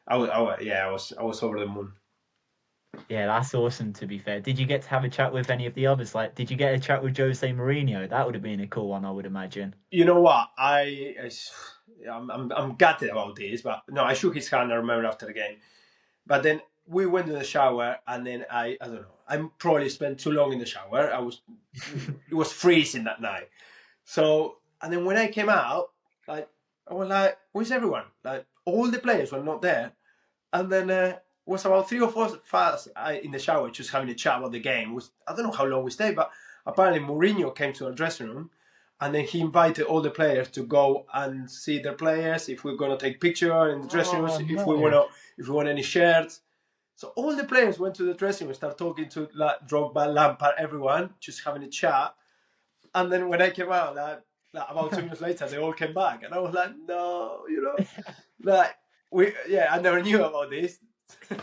I was over the moon. Yeah, that's awesome to be fair. Did you get to have a chat with any of the others? Like, did you get a chat with Jose Mourinho? That would have been a cool one, I would imagine. You know what? I'm gutted about this, but no, I shook his hand. I remember after the game, but then we went to the shower, and then I don't know. I probably spent too long in the shower. It was freezing that night. So and then when I came out, like I was like, "Where's everyone?" Like all the players were not there, and then was about 3 or 4 of us in the shower just having a chat about the game. I don't know how long we stayed, but apparently Mourinho came to our dressing room, and then he invited all the players to go and see their players, if we're gonna take picture in the dressing Oh rooms, no. if we want any shirts. So all the players went to the dressing room and started talking to Drogba, Lampard, everyone, just having a chat. And then when I came out, about 2 minutes later, they all came back, and I was like, no, like I never knew about this.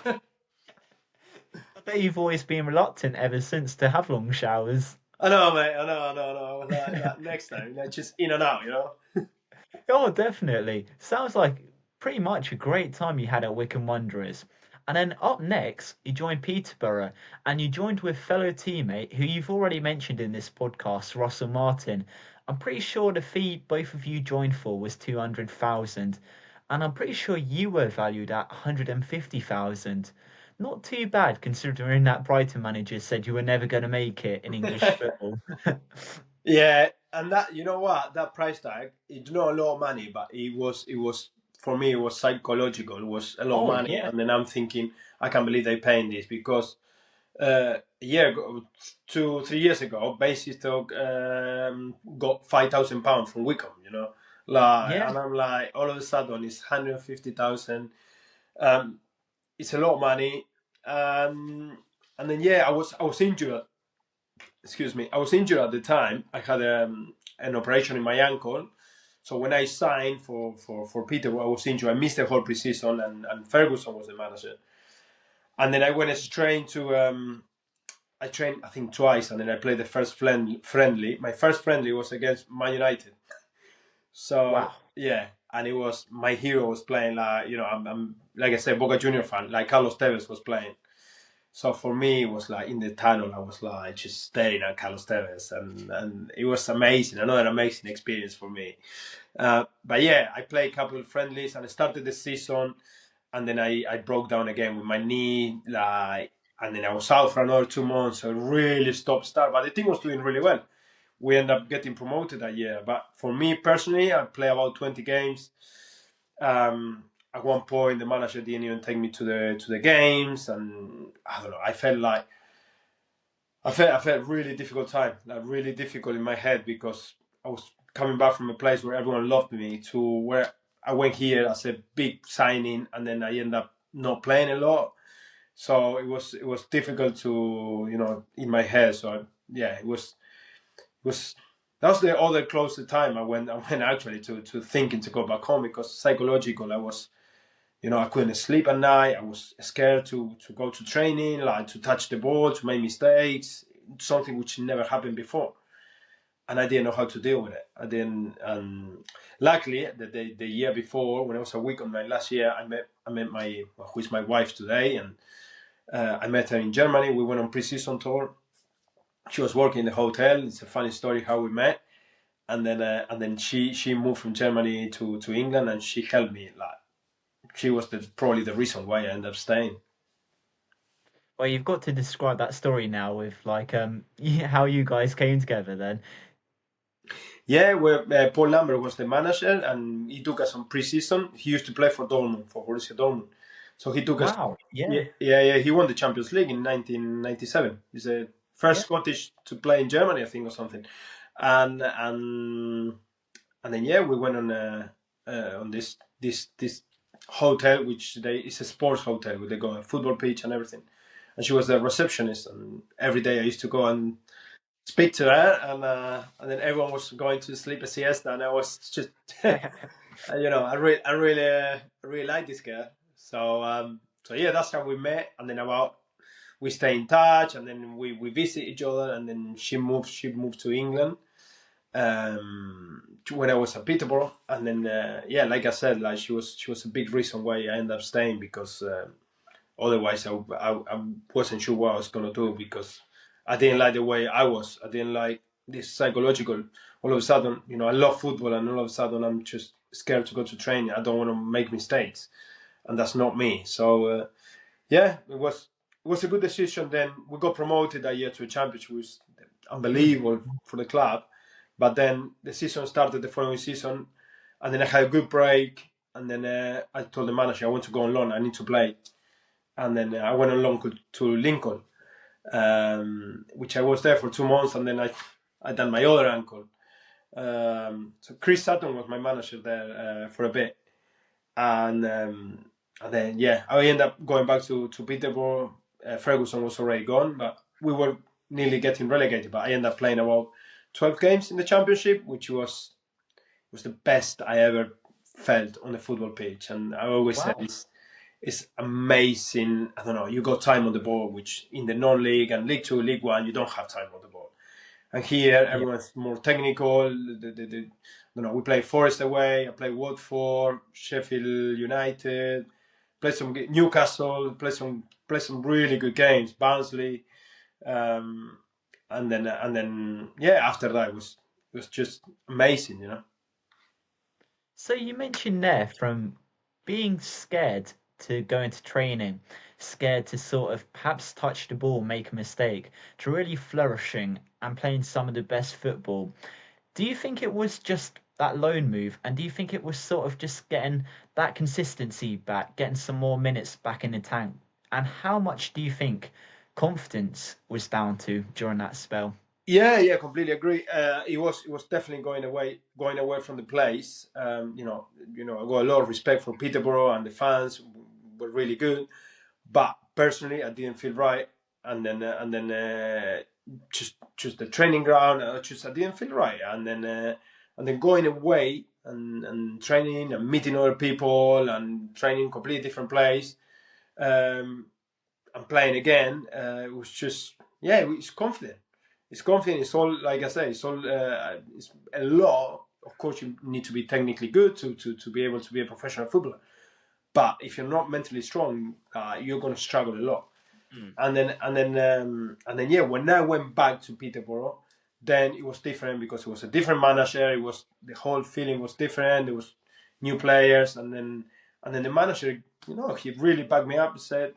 I bet you've always been reluctant ever since to have long showers. I know, mate. I know. I was like, next time, just in and out. Oh, definitely. Sounds like pretty much a great time you had at Wycombe Wanderers. And then up next, you joined Peterborough and you joined with fellow teammate who you've already mentioned in this podcast, Russell Martin. I'm pretty sure the fee both of you joined for was 200,000, and I'm pretty sure you were valued at 150,000. Not too bad considering that Brighton manager said you were never going to make it in English football. Yeah, and that you know what that price tag, it's not a lot of money, but it was for me, it was psychological. It was a lot of Oh money, yeah. and then I'm thinking, I can't believe they're paying this, because a year ago, 2 3 years ago, Basingstoke got £5,000 from Wycombe. Like, Yeah. and I'm like, all of a sudden it's 150,000. Um, it's a lot of money. And then I was injured. Excuse me, I was injured at the time. I had an operation in my ankle. So when I signed for Peter, I was injured. I missed the whole preseason, and Ferguson was the manager. And then I went straight to I trained, I think, twice, and then I played the first friendly. My first friendly was against Man United. So Wow. yeah, and it was my hero was playing, like, I'm like I said, Boca Junior fan, like Carlos Tevez was playing. So for me, it was like in the tunnel, I was like just staring at Carlos Tevez, and it was amazing, another amazing experience for me. But yeah, I played a couple of friendlies, and I started the season, and then I broke down again with my knee, like, and then I was out for another 2 months. So really stop start, but the team was doing really well. We ended up getting promoted that year. But for me personally, I play about 20 games. At one point, the manager didn't even take me to the games, and I don't know. I felt really difficult time, like really difficult in my head, because I was coming back from a place where everyone loved me to where I went here as a big signing, and then I end up not playing a lot. So it was difficult to, in my head. So yeah, it was that was the other closer time I went actually to thinking to go back home, because psychological, I was, I couldn't sleep at night. I was scared to go to training, like to touch the ball, to make mistakes, something which never happened before, and I didn't know how to deal with it. I didn't. Luckily, the year before, when I was a week on my last year, I met my who is my wife today, and I met her in Germany. We went on pre-season tour. She was working in the hotel. It's a funny story how we met, and then she moved from Germany to England, and she helped me. Like, she was probably the reason why I ended up staying. Well, you've got to describe that story now with like how you guys came together then. Yeah, Paul Lambert was the manager, and he took us on pre-season. He used to play for Dortmund, for Borussia Dortmund. So he took us. Wow. Yeah, Yeah. yeah, yeah. He won the Champions League in 1997. He's the first Yeah. Scottish to play in Germany, I think, or something. And then, yeah, we went on this hotel, which is a sports hotel where they got a football pitch and everything. And she was the receptionist, and every day I used to go and speak to her, and then everyone was going to sleep a siesta, and I was just, I really like this girl. So yeah, that's how we met, and then we stay in touch, and then we visit each other, and then she moved to England, when I was at Peterborough, and then yeah, like I said, like she was a big reason why I ended up staying, because otherwise I wasn't sure what I was gonna do, because I didn't like the way I was. I didn't like this psychological. All of a sudden, I love football, and all of a sudden I'm just scared to go to training. I don't want to make mistakes, and that's not me. So yeah, it was a good decision. Then we got promoted that year to a championship, which was unbelievable for the club. But then the season started the following season, and then I had a good break. And then I told the manager I want to go on loan. I need to play. And then I went on loan to Lincoln, which I was there for 2 months, and then I done my other ankle. So Chris Sutton was my manager there for a bit, and then yeah, I ended up going back to Peterborough. Ferguson was already gone, but we were nearly getting relegated. But I ended up playing about 12 games in the championship, which was the best I ever felt on the football pitch. And I always said Wow. it's amazing. I don't know. You got time on the ball, which in the non-league and League Two, League One, you don't have time on the ball. And here, Yeah. everyone's more technical. We play Forest away. I play Watford, Sheffield United, play some Newcastle, play some really good games. Barnsley, um, and then yeah. After that, it was just amazing. So you mentioned there from being scared to go into training, scared to sort of perhaps touch the ball, make a mistake, to really flourishing and playing some of the best football. Do you think it was just that loan move, and do you think it was sort of just getting that consistency back, getting some more minutes back in the tank? And how much do you think confidence was down to during that spell? Yeah, yeah, completely agree. It was definitely going away from the place. I got a lot of respect for Peterborough, and the fans were really good. But personally, I didn't feel right, and then just the training ground, I didn't feel right, and then going away and training and meeting other people and training completely different place, um, and playing again. It was just, yeah, it's confident. It's confident. It's all, like I say, it's a lot. Of course, you need to be technically good to be able to be a professional footballer. But if you're not mentally strong, you're going to struggle a lot. Mm. And then yeah, when I went back to Peterborough, then it was different, because it was a different manager. It was, the whole feeling was different. There was new players, and then the manager, he really backed me up and said,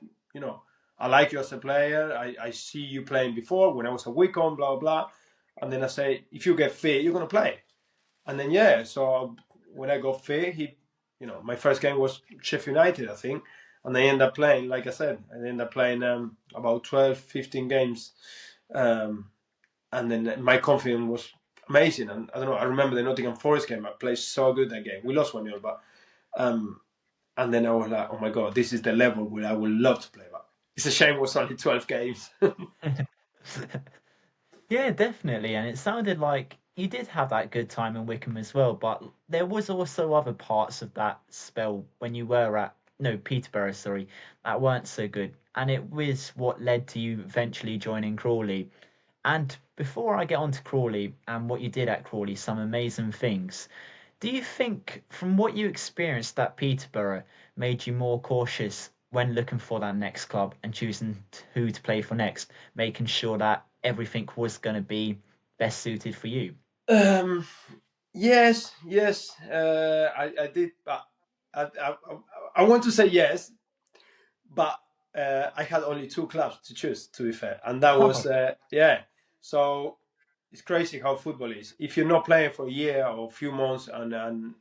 I like you as a player. I see you playing before when I was a week on, blah blah. And then I say, if you get fit, you're gonna play. And then yeah, so when I got fit, my first game was Sheffield United, I think, and I ended up playing, like I said, I ended up playing about 12, 15 games, um, and then my confidence was amazing. And I don't know, I remember the Nottingham Forest game. I played so good that game. We lost 1-0, but and then I was like, oh my god, this is the level where I would love to play back. it's a shame it was only 12 games. Yeah, definitely. And it sounded like you did have that good time in Wickham as well, but there was also other parts of that spell when you were at, no, Peterborough, sorry, that weren't so good. And it was what led to you eventually joining Crawley. And before I get on to Crawley and what you did at Crawley, some amazing things. Do you think, from what you experienced at Peterborough, made you more cautious when looking for that next club and choosing who to play for next, making sure that everything was going to be best suited for you? um, yes, yes, I did, but I want to say yes, but I had only two clubs to choose, to be fair, and that was yeah. So it's crazy how football is. If you're not playing for a year or a few months, and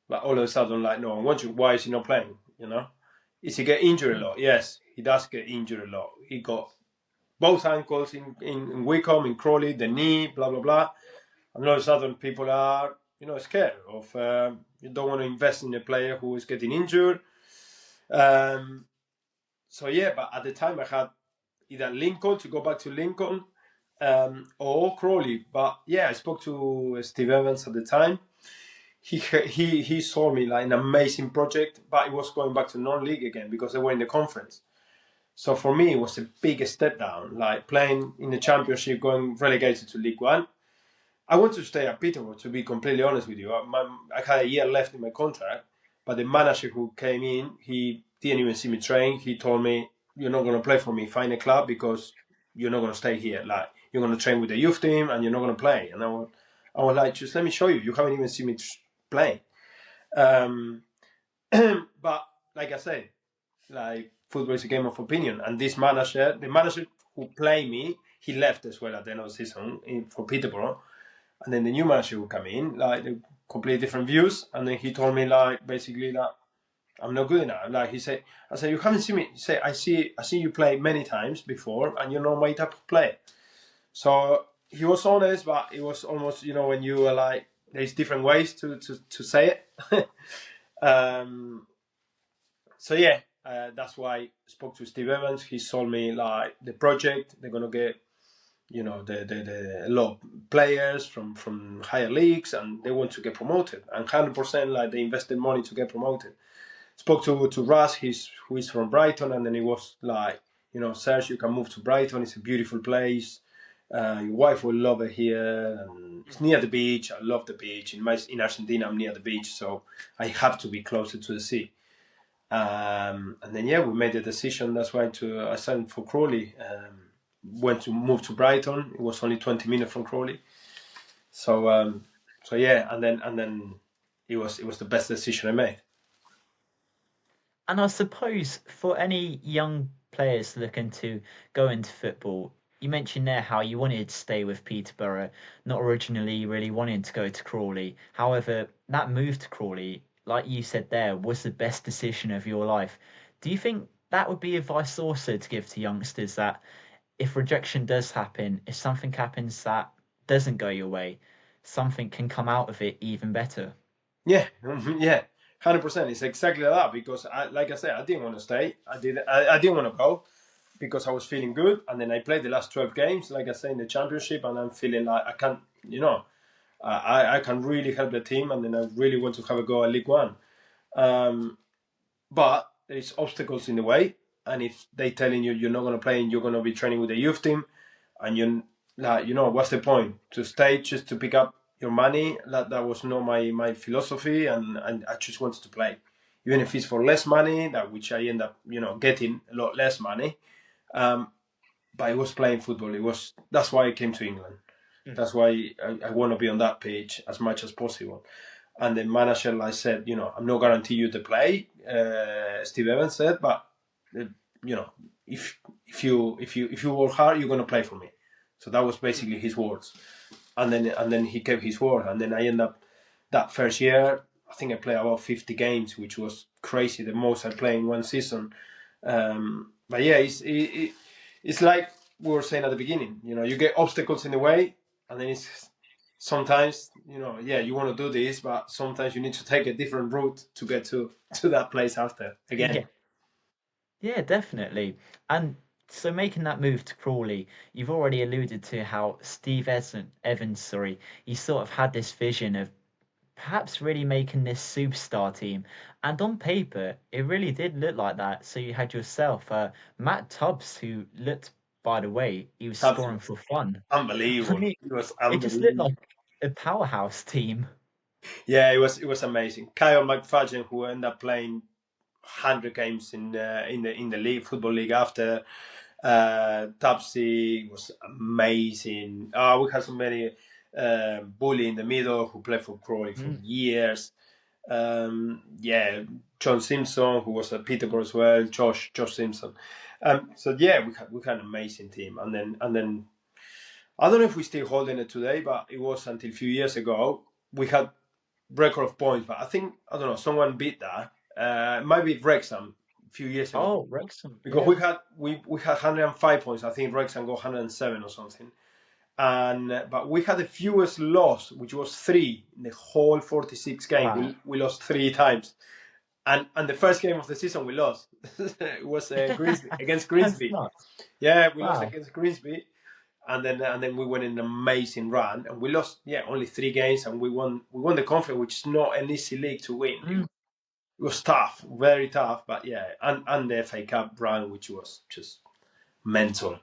like all of a sudden, like no, I want you. Why is he not playing? You know, is he get injured a lot? Yes, he does get injured a lot. He got both ankles in Wickham, in Crawley, the knee, blah blah blah. And all of a sudden, people are scared of. You don't want to invest in a player who is getting injured. Um, so yeah, but at the time I had either Lincoln to go back to Lincoln or Crawley. But yeah, I spoke to Steve Evans at the time. He saw me like an amazing project, but it was going back to non-league again because they were in the conference. So for me, it was a big step down, like playing in the championship, going relegated to League One. I want to stay at Peterborough, to be completely honest with you. I had a year left in my contract, but the manager who came in, he didn't even see me train. He told me, "You're not going to play for me. Find a club because you're not going to stay here. Like you're going to train with the youth team and you're not going to play." And I was like, "Just let me show you. You haven't even seen me play." Um, but like I said, like football is a game of opinion, and this manager, the manager who played me, he left as well at the end of the season for Peterborough. And then the new manager will come in, like completely different views. And then he told me like basically that I'm not good enough. Like he said, I said, you haven't seen me. He said, I see you play many times before, and you're not my type of player. So he was honest, but it was almost when you were like, there's different ways to say it. um, so yeah, that's why I spoke to Steve Evans. He told me like the project they're gonna get a lot of players from higher leagues, and they want to get promoted, and 100% like they invested money to get promoted. Spoke to Russ, who is from Brighton, and then he was like, Serge, you can move to Brighton. It's a beautiful place. Your wife will love it here, and it's near the beach. I love the beach. In Argentina, I'm near the beach, so I have to be closer to the sea. And then yeah, we made the decision. That's why I signed for Crawley. Went to move to Brighton. It was only 20 minutes from Crawley. So yeah, and then it was the best decision I made. And I suppose for any young players looking to go into football, you mentioned there how you wanted to stay with Peterborough, not originally really wanting to go to Crawley. However, that move to Crawley, like you said there, was the best decision of your life. Do you think that would be advice also to give to youngsters that if rejection does happen, if something happens that doesn't go your way, something can come out of it even better? Yeah, yeah, 100%. It's exactly that because like I said, I didn't want to stay. I didn't want to go because I was feeling good, and then I played the last 12 games, like I said, in the championship, and I'm feeling like I can, I can really help the team, and then I really want to have a go at League One. Um, but there's obstacles in the way, and if they telling you you're not going to play and you're going to be training with the youth team, and you like what's the point to stay just to pick up your money? That was not my philosophy, and I just wanted to play, even if it's for less money, that which I end up getting a lot less money. um, but I was playing football. That's why I came to England. That's why I want to be on that pitch as much as possible. And the manager like said, I'm not guarantee you to play. Steve Evans said, but uh, you know, if you work hard, you're gonna play for me. So that was basically his words. And then he kept his word. And then I end up that first year. I think I played about 50 games, which was crazy. The most I played in one season. But yeah, it's like we were saying at the beginning. You get obstacles in the way, and then it's sometimes yeah, you want to do this, but sometimes you need to take a different route to get to that place after again. Yeah. Yeah, definitely. And so making that move to Crawley, you've already alluded to how Evans, sorry, he sort of had this vision of perhaps really making this superstar team. And on paper, it really did look like that. So you had yourself, Matt Tubbs, who looked, by the way, he was That's scoring for fun. I unbelievable. mean, It was it just looked unbelievable. like a powerhouse team. Yeah, it was amazing. Kyle McFadden, who ended up playing 100 games in the league, football league after. Topsy was amazing. We had so many bully in the middle who played for Crawley for Mm. years. Yeah, John Simpson, who was at Peterborough as well. Josh Simpson. So yeah, we had an amazing team, and then I don't know if we're still holding it today, but it was until a few years ago. We had record of points, but I think I don't know. Someone beat that. It might be Wrexham a few years ago Oh, Wrexham, because yeah. we had 105 points. I think Wrexham got 107 or something. And but we had the fewest loss, which was three in the whole 46 game. Wow. We lost three times, and the first game of the season we lost. It was against That's Grimsby. nuts. Yeah, we lost Wow. against Grimsby, and then we went in an amazing run, and we lost only three games, and we won the conference, which is not an easy league to win. It Mm. was tough, very tough, but yeah, and the FA Cup run, which was just mental.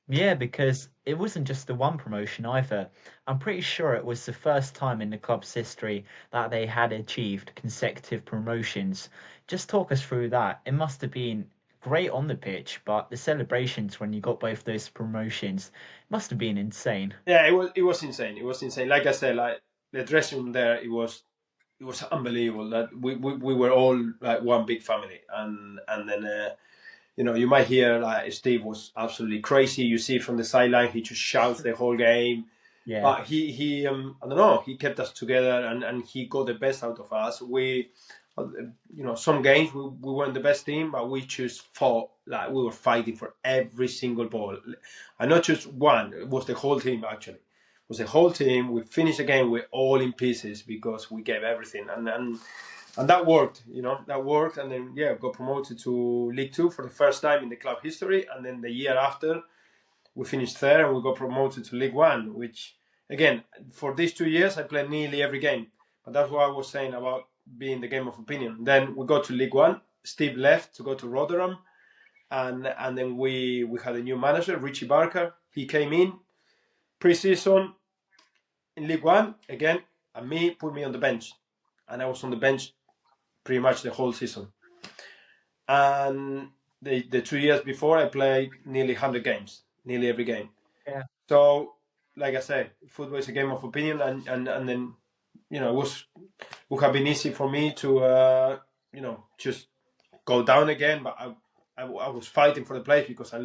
Yeah, because it wasn't just the one promotion either. I'm pretty sure it was the first time in the club's history that they had achieved consecutive promotions. Just talk us through that. It must have been great on the pitch, but the celebrations when you got both those promotions must have been insane. Yeah, it was insane. It was insane. Like I said, like the dressing room there, it was unbelievable. That we were all like one big family, and then you might hear like Steve was absolutely crazy. You see from the sideline, he just shouts the whole game. Yeah. But he I don't know, he kept us together, and he got the best out of us. Some games we weren't the best team, but we just fought, like we were fighting for every single ball, and not just one. It was the whole team actually. It was the whole team. We finished the game with all in pieces because we gave everything, and that worked. That worked, and then got promoted to League Two for the first time in the club history, and then the year after we finished third and we got promoted to League One, which again, for these 2 years I played nearly every game. But that's what I was saying about being the game of opinion. Then we got to League One. Steve left to go to Rotherham, and then we had a new manager, Richie Barker. He came in pre-season in League One again, and put me on the bench, and I was on the bench pretty much the whole season. And the 2 years before, I played nearly 100 games, nearly every game. Yeah. So, like I said, football is a game of opinion, and then would have been easy for me to just go down again. But I was fighting for the place because I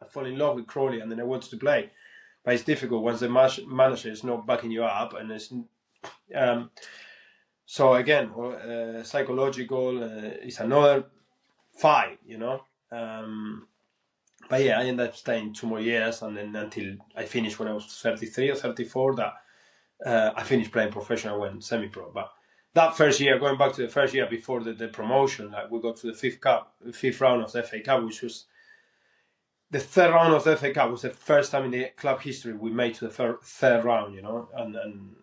fall in love with Crawley, and then I wanted to play. But it's difficult once the manager is not backing you up, and it's so again, psychological is another fight. But yeah, I ended up staying 2 more years, and then until I finished when I was 33 or 34, that I finished playing professional, went semi-pro. But that first year, going back to the first year before the promotion, like we got to the fifth round of the FA Cup, which was the third round of the FA Cup was the first time in the club history we made to the third round, and then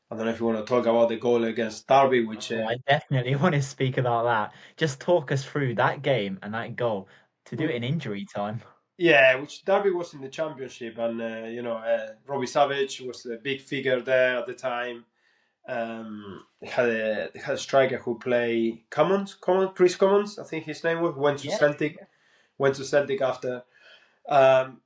I don't know if you want to talk about the goal against Derby, which Oh, I definitely want to speak about that. Just talk us through that game and that goal to do it in injury time. yeah, which Derby was in the championship, and Robbie Savage was a big figure there at the time. They had a striker who played Chris Commons, I think his name was. Yeah. Went to Celtic after, um,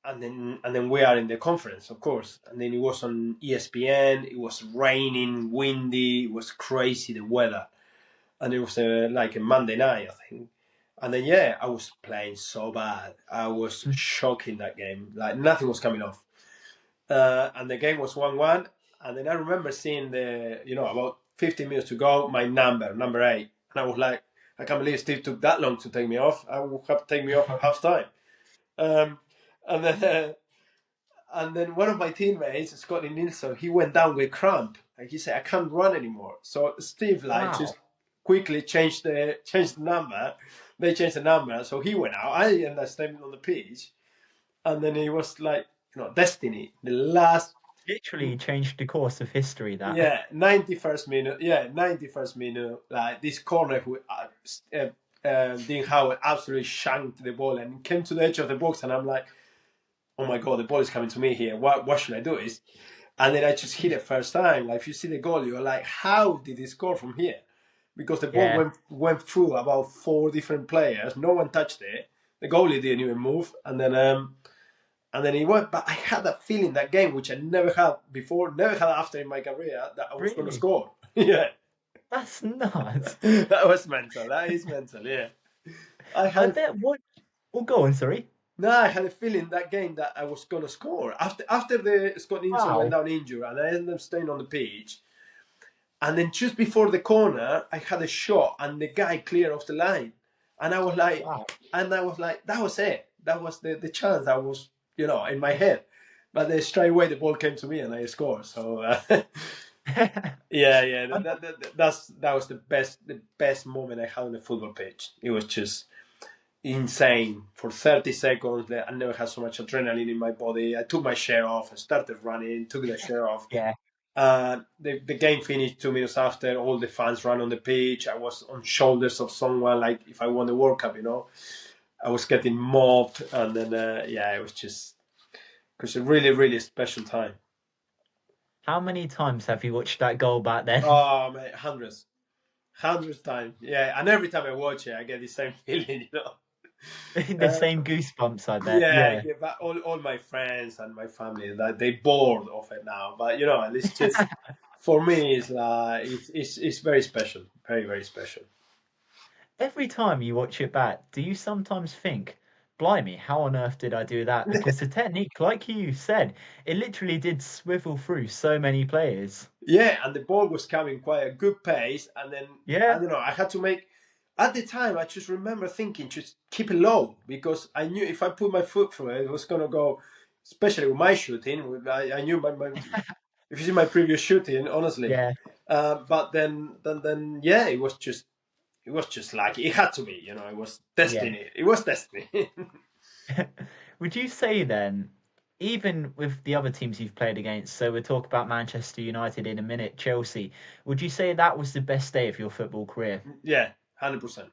and then we are in the conference, of course. And then it was on ESPN. It was raining, windy. It was crazy the weather, and it was like a Monday night, I think. And then I was playing so bad. I was shocking that game. Like nothing was coming off. And the game was 1-1. And then I remember seeing about 15 minutes to go, my number 8. And I was like, I can't believe Steve took that long to take me off. I would have to take me off at half time. Um, and then and then one of my teammates, Scotty Nilsson, he went down with cramp. And he said, I can't run anymore. So Steve just Wow. quickly changed the number. They changed the number, so he went out. I ended up staying on the pitch, and then it was like, destiny. The last, Literally changed the course of history. That. yeah, 91st minute. Yeah, 91st minute. Like this corner who Dean Howard absolutely shanked the ball and came to the edge of the box, and I'm like, oh my god, the ball is coming to me here. What should I do? And then I just hit it first time. Like if you see the goal, you're like, how did he score from here? Because the ball Yeah, went through about 4 different players. No one touched it. The goalie didn't even move, and then he went. But I had that feeling that game, which I never had before, never had after in my career, that I was going to really. score. Yeah, That's nuts. that was mental. That is mental. Yeah, I I had. bet what. Oh, go on. Sorry. No, I had a feeling that game that I was gonna score. After the Scott Nilsson went Wow. down injured and I ended up staying on the pitch. And then just before the corner, I had a shot and the guy cleared off the line. And I was like, Wow. that was it. That was the chance that was, in my head. But then straight away the ball came to me and I scored. So yeah, that was the best moment I had on the football pitch. It was just insane for 30 seconds. I never had so much adrenaline in my body. I took my shirt off. I started running, took the shirt off. Yeah. The game finished 2 minutes after. All the fans ran on the pitch. I was on shoulders of someone, like if I won the World Cup, I was getting mobbed. And then, it was a really, really special time. How many times have you watched that goal back then? Oh, man, hundreds times. Yeah, and every time I watch it, I get the same feeling. The Uh, same goosebumps, I bet. Yeah, Yeah. yeah, but all my friends and my family, that they bored of it now. But it's just for me, it's like it's very special, very very special. Every time you watch it back, do you sometimes think, blimey, how on earth did I do that? Because the technique, like you said, it literally did swivel through so many players. Yeah, and the ball was coming quite a good pace, and then I Yeah. don't know. I had to make. At the time, I just remember thinking, just keep it low because I knew if I put my foot through it, it was gonna go. Especially with my shooting, I knew my. If you see my previous shooting, honestly, Yeah. but then yeah, it was just like it had to be, it was Yeah. destiny. It was destiny. Would you say then, even with the other teams you've played against, so we'll talk about Manchester United in a minute, Chelsea, would you say that was the best day of your football career? Yeah, 100%.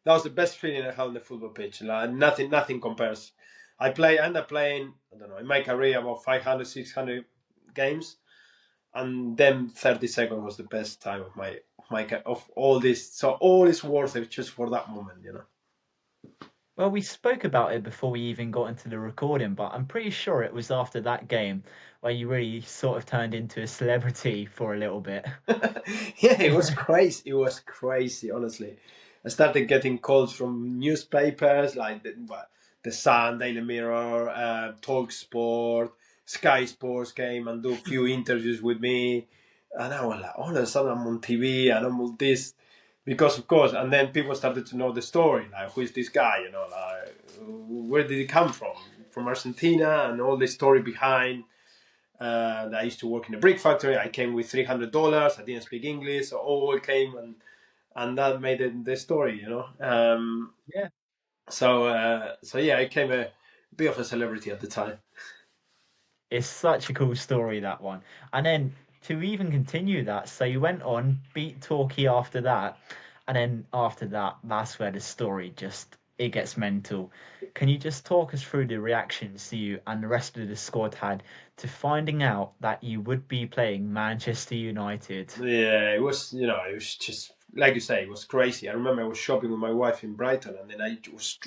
That was the best feeling I had on the football pitch. Like nothing compares. I end up playing, I don't know, in my career about 500, 600 games, and then 30 seconds was the best time of of all this. So all is worth it just for that moment. Well, we spoke about it before we even got into the recording, but I'm pretty sure it was after that game where you really sort of turned into a celebrity for a little bit. Yeah, it was crazy. It was crazy, honestly. I started getting calls from newspapers like the Sun, Daily Mirror, Talk Sport, Sky Sports came and do a few interviews with me. And I was like, all of a sudden I'm on TV and I'm on this. Because, of course, and then people started to know the story. Like, who is this guy? Like, where did he come from? From Argentina, and all the story behind. I used to work in a brick factory. I came with $300. I didn't speak English, so all came and that made it the story. Yeah. So yeah, I became a bit of a celebrity at the time. It's such a cool story, that one. And then to even continue that, so you went on, beat Torquay after that, and then after that, that's where the story just it gets mental. Can you just talk us through the reactions you and the rest of the squad had to finding out that you would be playing Manchester United? Yeah, it was just like you say, it was crazy. I remember I was shopping with my wife in Brighton, and then I was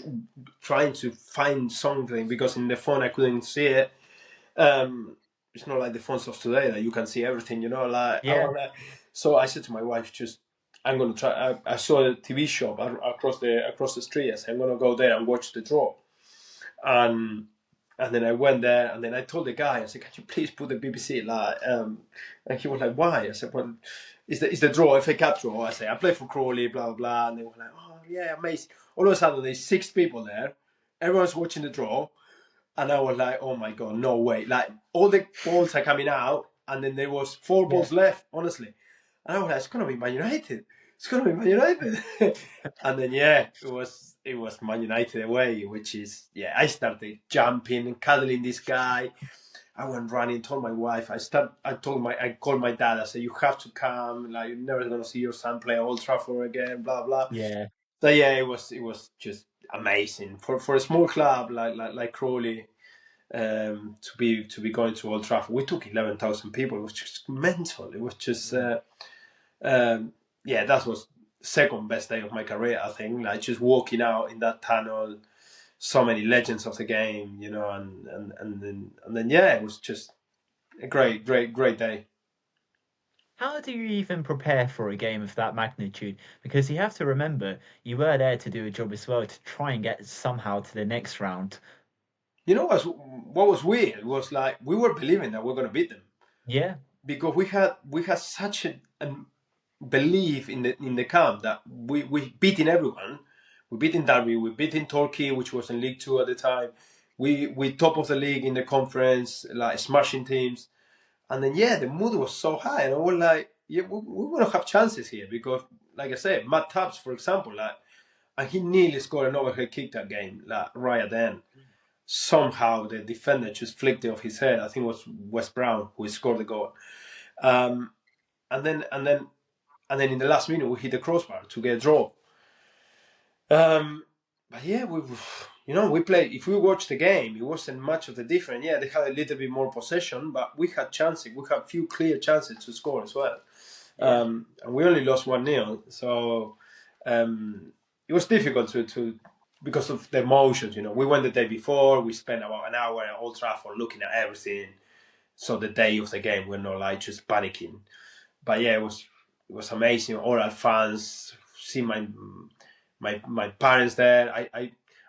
trying to find something because in the phone I couldn't see it. It's not like the phones of today that you can see everything. Like I Yeah, was like, so I said to my wife, just I'm gonna try. I saw a TV shop across the street. I said I'm gonna go there and watch the draw, and and then I went there, and then I told the guy, I said, "Can you please put the BBC?" And he was like, "Why?" I said, "Well, it's the draw, FA Cup draw." I said, "I play for Crawley, blah blah blah," and they were like, "Oh yeah, amazing." All of a sudden, there's 6 people there. Everyone's watching the draw, and I was like, "Oh my god, no way!" Like all the balls are coming out, and then there was four yeah, balls left, honestly. And I was like, "It's gonna be Man United." it's gonna be Man United. And then it was Man United away, which is I started jumping and cuddling this guy. I went running, told my wife. I called my dad. I said, "You have to come. Like you're never gonna see your son play Old Trafford again." Blah blah. Yeah. So it was just amazing for a small club like Crawley, to be going to Old Trafford. We took 11,000 people. It was just mental. It was just that was second best day of my career. I think like just walking out in that tunnel, so many legends of the game, and then it was just a great day. How do you even prepare for a game of that magnitude? Because you have to remember, you were there to do a job as well to try and get somehow to the next round. What was weird was like we were believing that we're gonna beat them Yeah, because we had such a belief in the camp that we beating everyone. We beating Derby, we beating Turkey, which was in League Two at the time. We top of the league in the conference, like smashing teams. And then the mood was so high, and I was like, we're gonna have chances here because, like I said, Matt Taps, for example, like, and he nearly scored an overhead kick that game, like right at the end. Somehow the defender just flicked it off his head. I think it was West Brown who scored the goal. Um, and then and then and then in the last minute we hit the crossbar to get a draw. But we played. If we watched the game, it wasn't much of the difference. Yeah, they had a little bit more possession, but we had chances. We had few clear chances to score as well. yeah. And we only lost 1-0, so it was difficult to because of the emotions. We went the day before. We spent about an hour at Old Trafford looking at everything. So the day of the game, we're not like just panicking. But it was amazing. All our fans, see my parents there.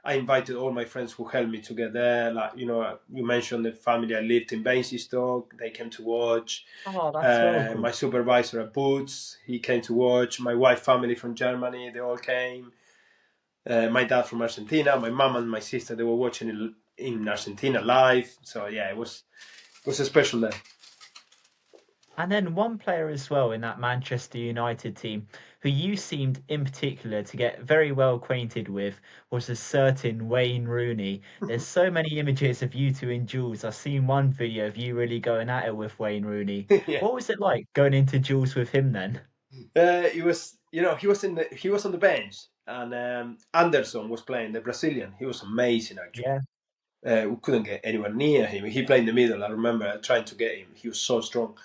I invited all my friends who helped me to get there. Like you mentioned the family I lived in Basingstoke. They came to watch. Oh, that's so My cool. supervisor at Boots, he came to watch. My wife family from Germany, they all came. My dad from Argentina. My mom and my sister, they were watching it in Argentina live. So it was a special day. And then one player as well in that Manchester United team who you seemed in particular to get very well acquainted with was a certain Wayne Rooney. There's so many images of you two in duels. I've seen one video of you really going at it with Wayne Rooney. Yeah. What was it like going into duels with him then? He was, he was on the bench, and Anderson was playing, the Brazilian. He was amazing, actually. Yeah. We couldn't get anywhere near him. He played in the middle. I remember trying to get him. He was so strong.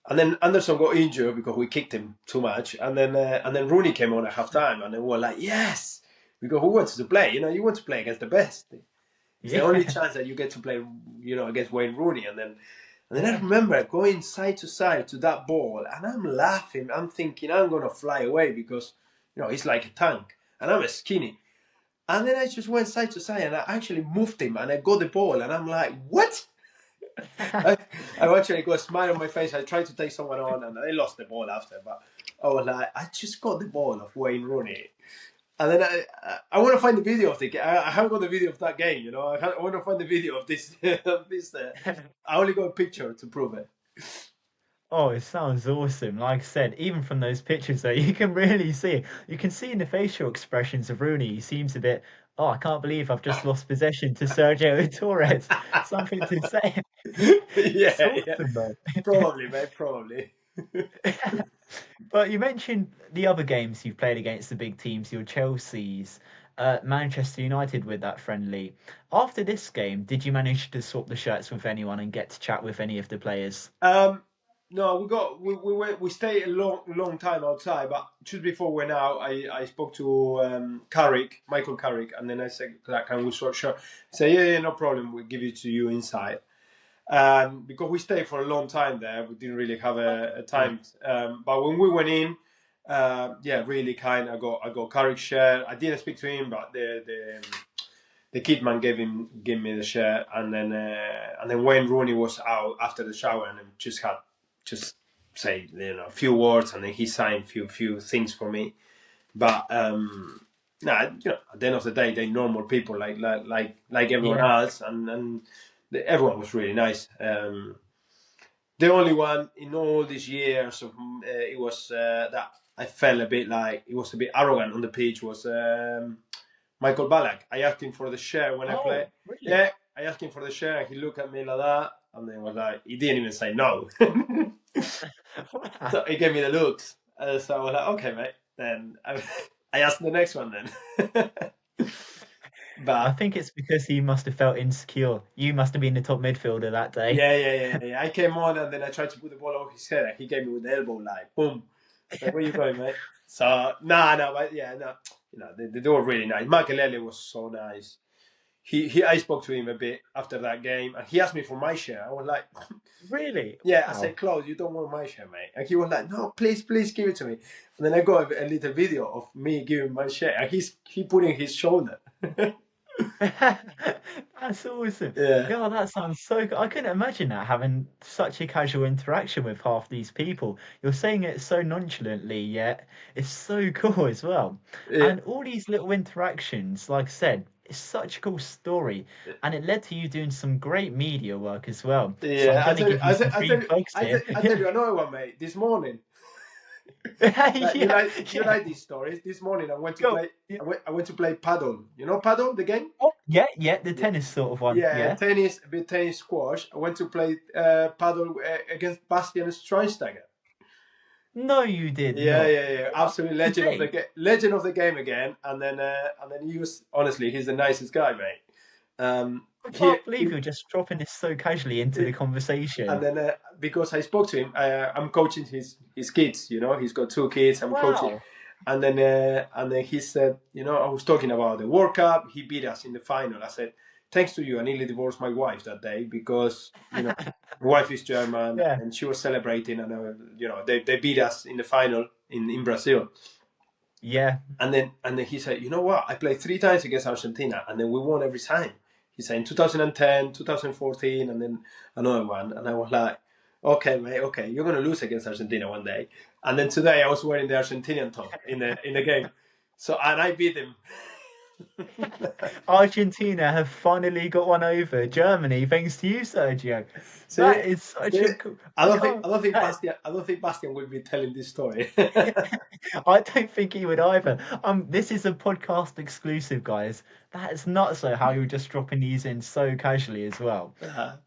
And then Anderson got injured because we kicked him too much. And then Rooney came on at half time, and then we were like, yes, because who wants to play? You want to play against the best. It's the only Yeah. chance that you get to play, against Wayne Rooney. And then I remember going side to side to that ball, and I'm laughing. I'm thinking I'm gonna fly away because, he's like a tank, and I'm skinny. And then I just went side to side, and I actually moved him, and I got the ball, and I'm like, what? I, I actually got a smile on my face. I tried to take someone on, and I lost the ball after. But I was like, I just got the ball of Wayne Rooney. And then I want to find the video of the game. I haven't got the video of that game, I want to find the video of this. I only got a picture to prove it. Oh, it sounds awesome. Like I said, even from those pictures though, you can really see it. You can see in the facial expressions of Rooney, he seems a bit, oh, I can't believe I've just lost possession to Sergio Torres. Something to say. It's Yeah, yeah. awesome though. Probably, mate, probably. But you mentioned the other games you've played against the big teams, your Chelsea's, Manchester United with that friendly. After this game, did you manage to swap the shirts with anyone and get to chat with any of the players? Um, no, we stayed a long time outside, but just before we went out, I spoke to Michael Carrick, and then I said, like, can we swap shirt? He said, yeah, no problem. We'll give it to you inside. Because we stayed for a long time there, we didn't really have a Yeah. time. But when we went in, really kind. I got Carrick's shirt. I didn't speak to him, but the kid man gave me the shirt, and then Wayne Rooney was out after the shower, and then just say a few words, and then he signed few things for me. But at the end of the day, they're normal people like everyone Yeah. else, and everyone was really nice. The only one in all these years of it was that I felt a bit like he was a bit arrogant on the pitch was Michael Ballack. I asked him for the share when I play. Oh, really? Yeah, I asked him for the share and he looked at me like that and then was like, he didn't even say no. Wow. So he gave me the looks. So I was like, okay, mate. Then I asked the next one then. I But think it's because he must have felt insecure. You must have been the top midfielder that day. yeah. I came on and then I tried to put the ball over his head and he gave me with the elbow, like, boom. Like, where you going, mate? So, no, but yeah, no. They were really nice. Makelele was so nice. I spoke to him a bit after that game and he asked me for my share. I was like, Really? yeah, I said, Wow. Claude, you don't want my share, mate. And he was like, no, please give it to me. And then I got a little video of me giving my share and he put in his shoulder. That's awesome. Yeah. God, that sounds so good. I couldn't imagine that having such a casual interaction with half these people. You're saying it so nonchalantly, yet it's so cool as well. Yeah. And all these little interactions, like I said, it's such a cool story. And it led to you doing some great media work as well. So I'm Yeah, going to give you some free plugs here. I tell you another one, mate. This morning, like Yeah, you yeah. like these stories. This morning, I went to Go. play. Yeah. I went to play paddle. You know paddle, the game. Oh, yeah, yeah, the Yeah, tennis sort of one. yeah, Yeah. tennis, a bit tennis squash. I went to play paddle against Bastian Schweinsteiger. No, you did not. Yeah. What? Absolute Today? legend of the game again. And then he was honestly, he's the nicest guy, mate. I He, can't believe he you're just dropping this so casually into the and conversation. then because I spoke to him, I'm coaching his kids. You know, he's got two kids. I'm coaching, Wow. and then he said, you know, I was talking about the World Cup. He beat us in the final. I said, thanks to you, I nearly divorced my wife that day because you know, my wife is German Yeah. and she was celebrating, and you know, they beat us in the final in Brazil. Yeah. And then he said, you know what? I played three times against Argentina, and then we won every time. He said in 2010, 2014, and then another one. And I was like, okay, mate, okay, you're gonna lose against Argentina one day. And then today I was wearing the Argentinian top in the game. So and I beat him. Argentina have finally got one over Germany thanks to you, Sergio. See, That is such see, a cool. I can't. That, I don't think Bastian will be telling this story. I don't think he would either. This is a podcast exclusive, guys. That is not so how you're just dropping these in so casually as well.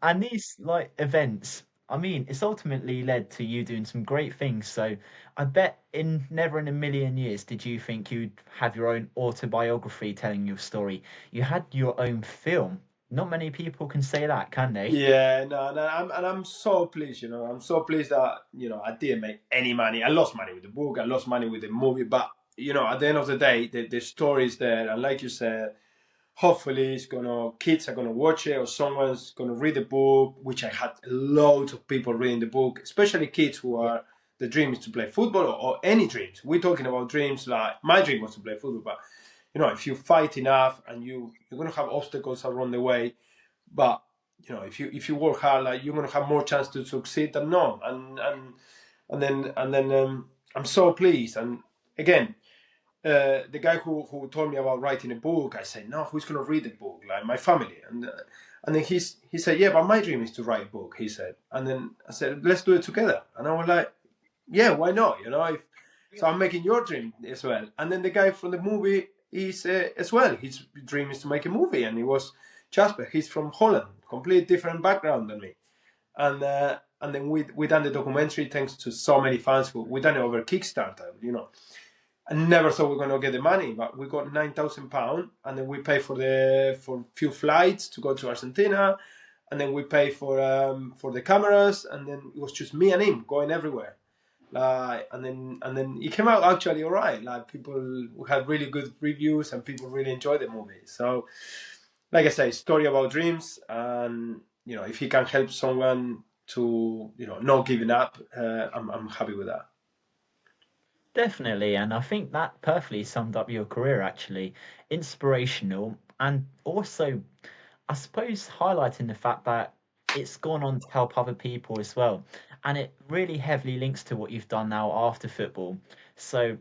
And these like events, I mean, it's ultimately led to you doing some great things. So I bet in never in a million years did you think you'd have your own autobiography telling your story. You had your own film. Not many people can say that, can they? Yeah, no, I'm so pleased. You know, I'm so pleased that you know I didn't make any money. I lost money with the book. I lost money with the movie. But you know, at the end of the day, the story is there. And like you said, hopefully, kids are gonna watch it, or someone's gonna read the book. Which I had loads of people reading the book, especially kids who Yeah. are the dream is to play football or any dreams. We're talking about dreams like my dream was to play football, but you know, if you fight enough and you're gonna have obstacles along the way, but you know, if you work hard, like you're gonna have more chance to succeed than not. And then I'm so pleased. And again, the guy who told me about writing a book, I said, no, who's gonna read the book? Like my family. And then he said, yeah, but my dream is to write a book. He said, and then I said, let's do it together. And I was like, yeah, why not? You know, if so, I'm making your dream as well. And then the guy from the movie is as well. His dream is to make a movie, and he was Jasper. He's from Holland, complete different background than me. And then we done the documentary thanks to so many fans who we done it over Kickstarter. You know, I never thought we were gonna get the money, but we got £9,000, and then we pay for few flights to go to Argentina, and then we pay for the cameras, and then it was just me and him going everywhere. And then it came out actually all right. Like people had really good reviews, and people really enjoyed the movie. So, like I say, story about dreams, and you know, if he can help someone to not giving up, I'm happy with that. Definitely, and I think that perfectly summed up your career actually. Inspirational and also, I suppose, highlighting the fact that it's gone on to help other people as well. And it really heavily links to what you've done now after football. So,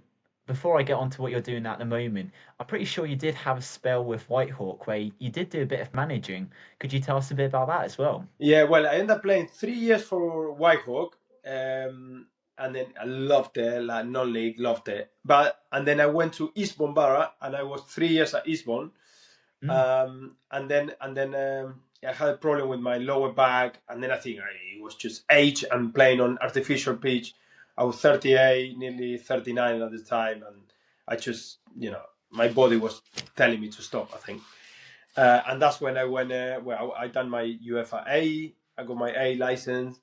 before I get on to what you're doing at the moment, I'm pretty sure you did have a spell with Whitehawk where you did do a bit of managing. Could you tell us a bit about that as well? Yeah, well, I ended up playing 3 years for Whitehawk. Um, and then I loved it, like non-league, loved it. And then I went to Eastbourne Borough, and I was 3 years at Eastbourne. Mm. I had a problem with my lower back, and then I think it was just age and playing on artificial pitch. I was 38, nearly 39 at the time, and I just, my body was telling me to stop, I think. And that's when I went, I done my UEFA A, I got my A license.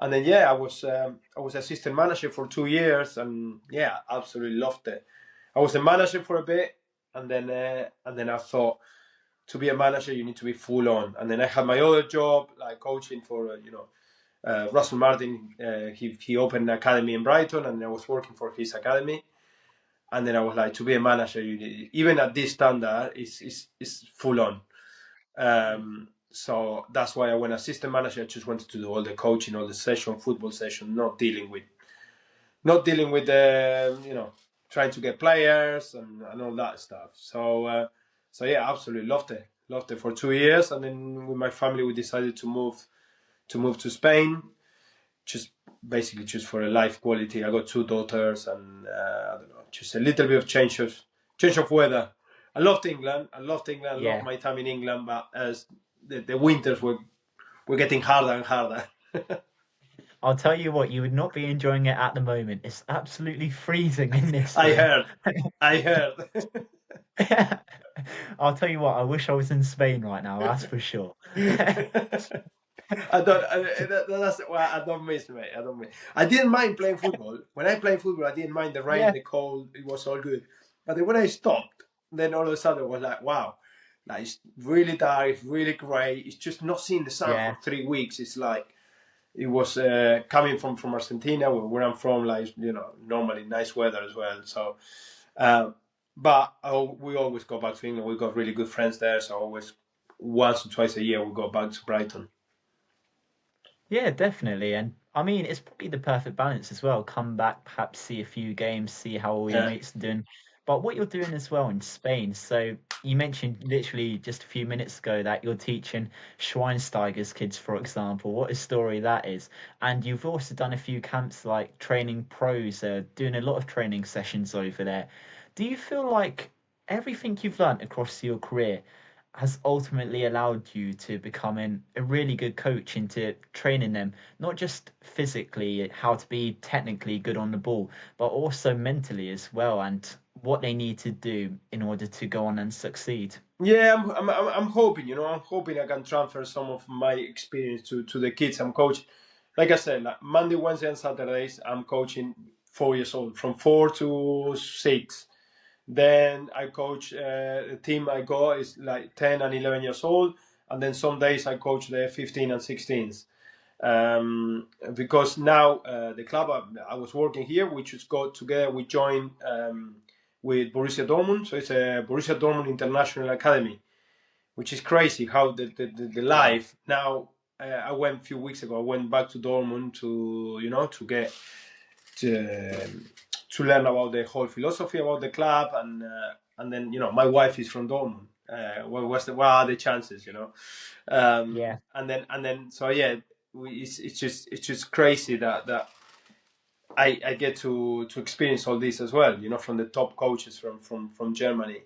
And then, I was assistant manager for 2 years, and absolutely loved it. I was a manager for a bit, and then I thought, to be a manager, you need to be full on. And then I had my other job, like coaching for, Russell Martin. He opened an academy in Brighton, and I was working for his academy. And then I was like, to be a manager, even at this standard, is full on. So that's why I went assistant manager. I just wanted to do all the coaching, all the football session, not dealing with trying to get players and all that stuff. So absolutely loved it for 2 years, and then with my family we decided to move to Spain, just basically just for a life quality. I got 2 daughters, and I don't know, just a little bit of change of weather. I loved England. I loved my time in England, but as the winters were getting harder and harder. I'll tell you what, you would not be enjoying it at the moment. It's absolutely freezing in this I room. heard. I heard. I'll tell you what, I wish I was in Spain right now, that's for sure. I don't. That's why I don't miss, mate. I don't miss. I didn't mind playing football. When I played football, I didn't mind the rain, Yeah, the cold. It was all good. But then when I stopped, then all of a sudden it was like, wow, like it's really dark, it's really grey. It's just not seeing the sun yeah. for 3 weeks. It's like it was coming from Argentina, where I'm from. Like normally nice weather as well. So, but we always go back to England. We got really good friends there, so always once or twice a year we go back to Brighton. Yeah, definitely. And I mean, it's probably the perfect balance as well. Come back, perhaps see a few games, see how all your Yeah. mates are doing. But what you're doing as well in Spain. So you mentioned literally just a few minutes ago that you're teaching Schweinsteiger's kids, for example. What a story that is. And you've also done a few camps like training pros, doing a lot of training sessions over there. Do you feel like everything you've learned across your career has ultimately allowed you to becoming a really good coach into training them, not just physically, how to be technically good on the ball, but also mentally as well, and what they need to do in order to go on and succeed. Yeah, I'm hoping, I'm hoping I can transfer some of my experience to the kids I'm coaching. Like I said, like Monday, Wednesday, and Saturdays, I'm coaching 4 years old, from 4 to 6. Then I coach the team I got is like 10 and 11 years old, and then some days I coach the 15 and 16s. Because now the club I was working here, we just got together, we joined with Borussia Dortmund. So it's a Borussia Dortmund International Academy, which is crazy how the Wow. life now. I went a few weeks ago. I went back to Dortmund to get to learn about the whole philosophy about the club, and then my wife is from Dortmund. What are the chances, Yeah. and then so yeah, it's just crazy that I get to experience all this as well, from the top coaches from Germany.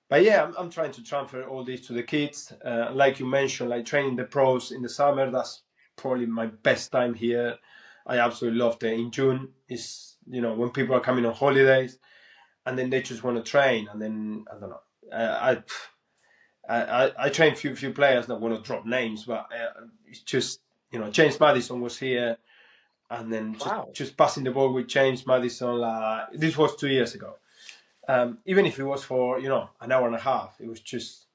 But yeah, I'm trying to transfer all this to the kids. Like you mentioned, like training the pros in the summer. That's probably my best time here. I absolutely loved it. In June is when people are coming on holidays, and then they just want to train. And then I don't know. I train few players. Not want to drop names, but it's just James Madison was here, and then Wow. just passing the ball with James Madison. This was 2 years ago. Even if it was for an hour and a half, it was just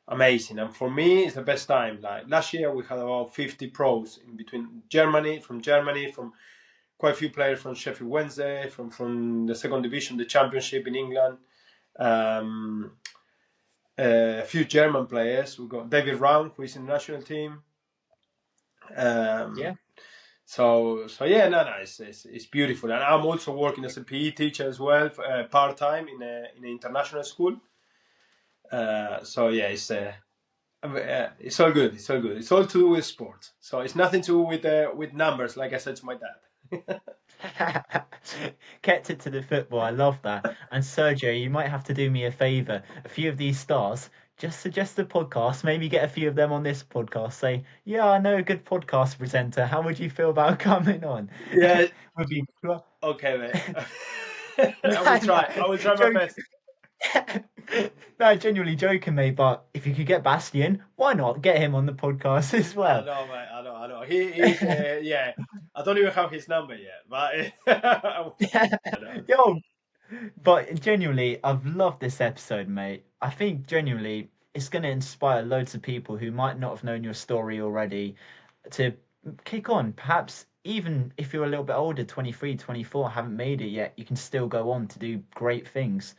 amazing. And for me, it's the best time. Like last year, we had about 50 pros in between from Germany, from quite a few players from Sheffield Wednesday, from the second division, the Championship in England. Um, a few German players. We got David Raum, who is in the national team. Yeah. Um, so yeah, no, it's beautiful. And I'm also working as a PE teacher as well, part time in an international school. So yeah, it's all good. It's all good. It's all to do with sport. So it's nothing to do with numbers, like I said to my dad. Kept it to the football. I love that. And Sergio, you might have to do me a favor. A few of these stars, just suggest a podcast. Maybe get a few of them on this podcast. Say, yeah, I know a good podcast presenter. How would you feel about coming on? Yeah. Would be Okay, mate. no, I will try. no, I will try my joke. best. No, genuinely joking, mate. But if you could get Bastian, why not get him on the podcast as I well? know, mate. I know. I know. He's yeah. I don't even have his number yet, but I know. Yo, but genuinely, I've loved this episode, mate. I think genuinely it's going to inspire loads of people who might not have known your story already to kick on. Perhaps even if you're a little bit older, 23, 24, haven't made it yet, you can still go on to do great things.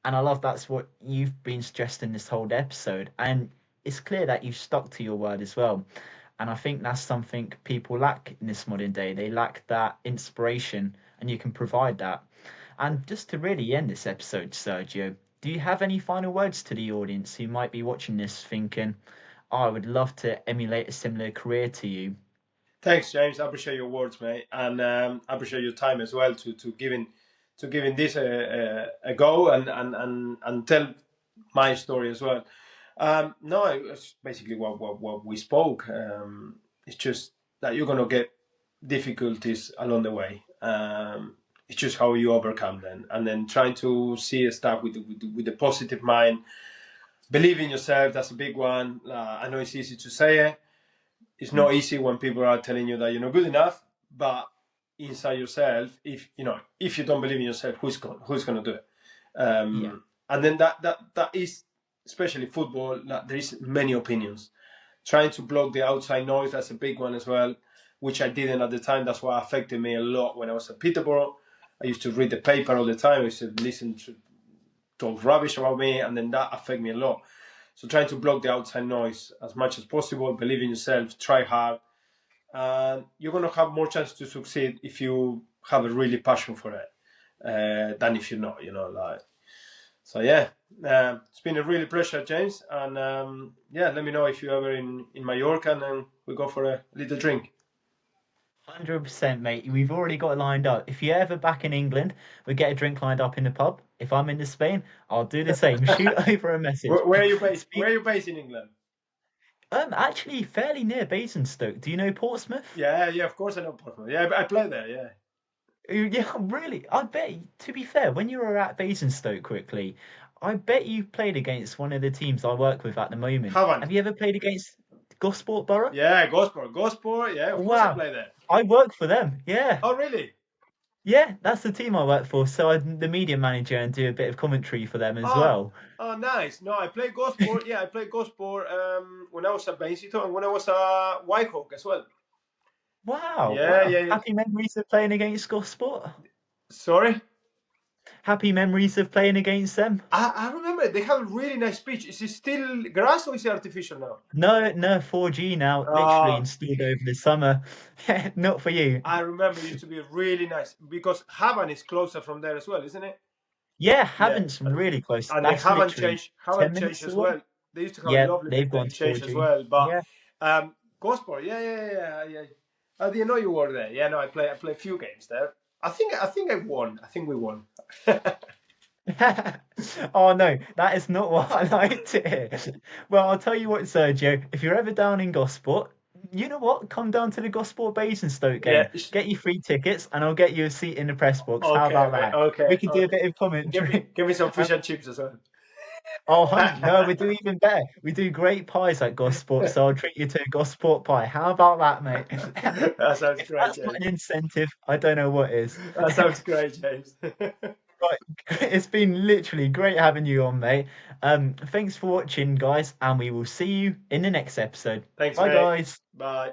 And I love that's what you've been suggesting this whole episode. And it's clear that you've stuck to your word as well. And I think that's something people lack in this modern day. They lack that inspiration, and you can provide that. And just to really end this episode, Sergio, do you have any final words to the audience who might be watching this thinking, oh, I would love to emulate a similar career to you? Thanks, James. I appreciate your words, mate, and I appreciate your time as well to giving this a go and tell my story as well. No, it's basically what we spoke. It's just that you're gonna get difficulties along the way. It's just how you overcome them, and then trying to see stuff with a positive mind. Believe in yourself. That's a big one. I know it's easy to say it. It's Mm. not easy when people are telling you that you're not good enough, but inside yourself, if you don't believe in yourself, who's gonna do it? Yeah, And then that is, especially football, that there is many opinions. Trying to block the outside noise, that's a big one as well, which I didn't at the time. That's what affected me a lot when I was at Peterborough. I used to read the paper all the time. I used to listen to talk rubbish about me, and then that affected me a lot. So trying to block the outside noise as much as possible, believe in yourself, try hard, and you're gonna have more chance to succeed if you have a really passion for it than if you're not. Like. So yeah, it's been a really pleasure, James, and yeah, let me know if you're ever in Mallorca, and then we go for a little drink. 100%, mate. We've already got it lined up. If you're ever back in England, we get a drink lined up in the pub. If I'm in Spain, I'll do the same. Shoot over a message. Where are you based? Where Speak, are you based in England? actually fairly near Basingstoke. Do you know Portsmouth? Yeah, yeah, of course I know Portsmouth. Yeah, I play there. Yeah. Yeah, really. I bet, to be fair, when you were at Basingstoke quickly, I bet you played against one of the teams I work with at the moment. Haven't. Have you ever played against Gosport Borough? Yeah, Gosport. Yeah, of course I Wow. play there. I work for them. Yeah. Oh, really? Yeah, that's the team I work for. So I'm the media manager and do a bit of commentary for them as Oh, well. oh, nice. No, I played Gosport. Yeah, I played Gosport when I was at Benito and when I was at Whitehawk as well. Wow, Yeah, wow. yeah, yeah. Happy memories of playing against Gosport? Sorry? Happy memories of playing against them? I remember they have a really nice pitch. Is it still grass or is it artificial now? No, no, 4G now, literally Uh, installed over the summer. Not for you. I remember it used to be really nice because Havan is closer from there as well, isn't it? Yeah, Yeah. Haven's really close. And they That's haven't literally changed 10 haven't changed minutes as away. well. They used to have a Yeah, lovely they've pitch, gone they to changed as 4G. well. But Yeah. Gosport, yeah. I didn't know you were there. Yeah, no, I play a few games there. I think I won. I think we won. Oh no, that is not what I like to hear. Well, I'll tell you what, Sergio, if you're ever down in Gosport, you know what? Come down to the Gosport Basingstoke Yeah. game. Get you free tickets and I'll get you a seat in the press box. How Okay, about mate. that? We Okay, can do a okay. bit of Give me commentary. give me some Um, fish and chips as well. oh, no, we do even better. We do great pies at Gosport, so I'll treat you to a Gosport pie. How about that, mate? That sounds If great, that's not James. an incentive, I don't know what is. That sounds great, James. Right, it's been literally great having you on, mate. Thanks for watching, guys, and we will see you in the next episode. Thanks, Bye, mate. guys. Bye.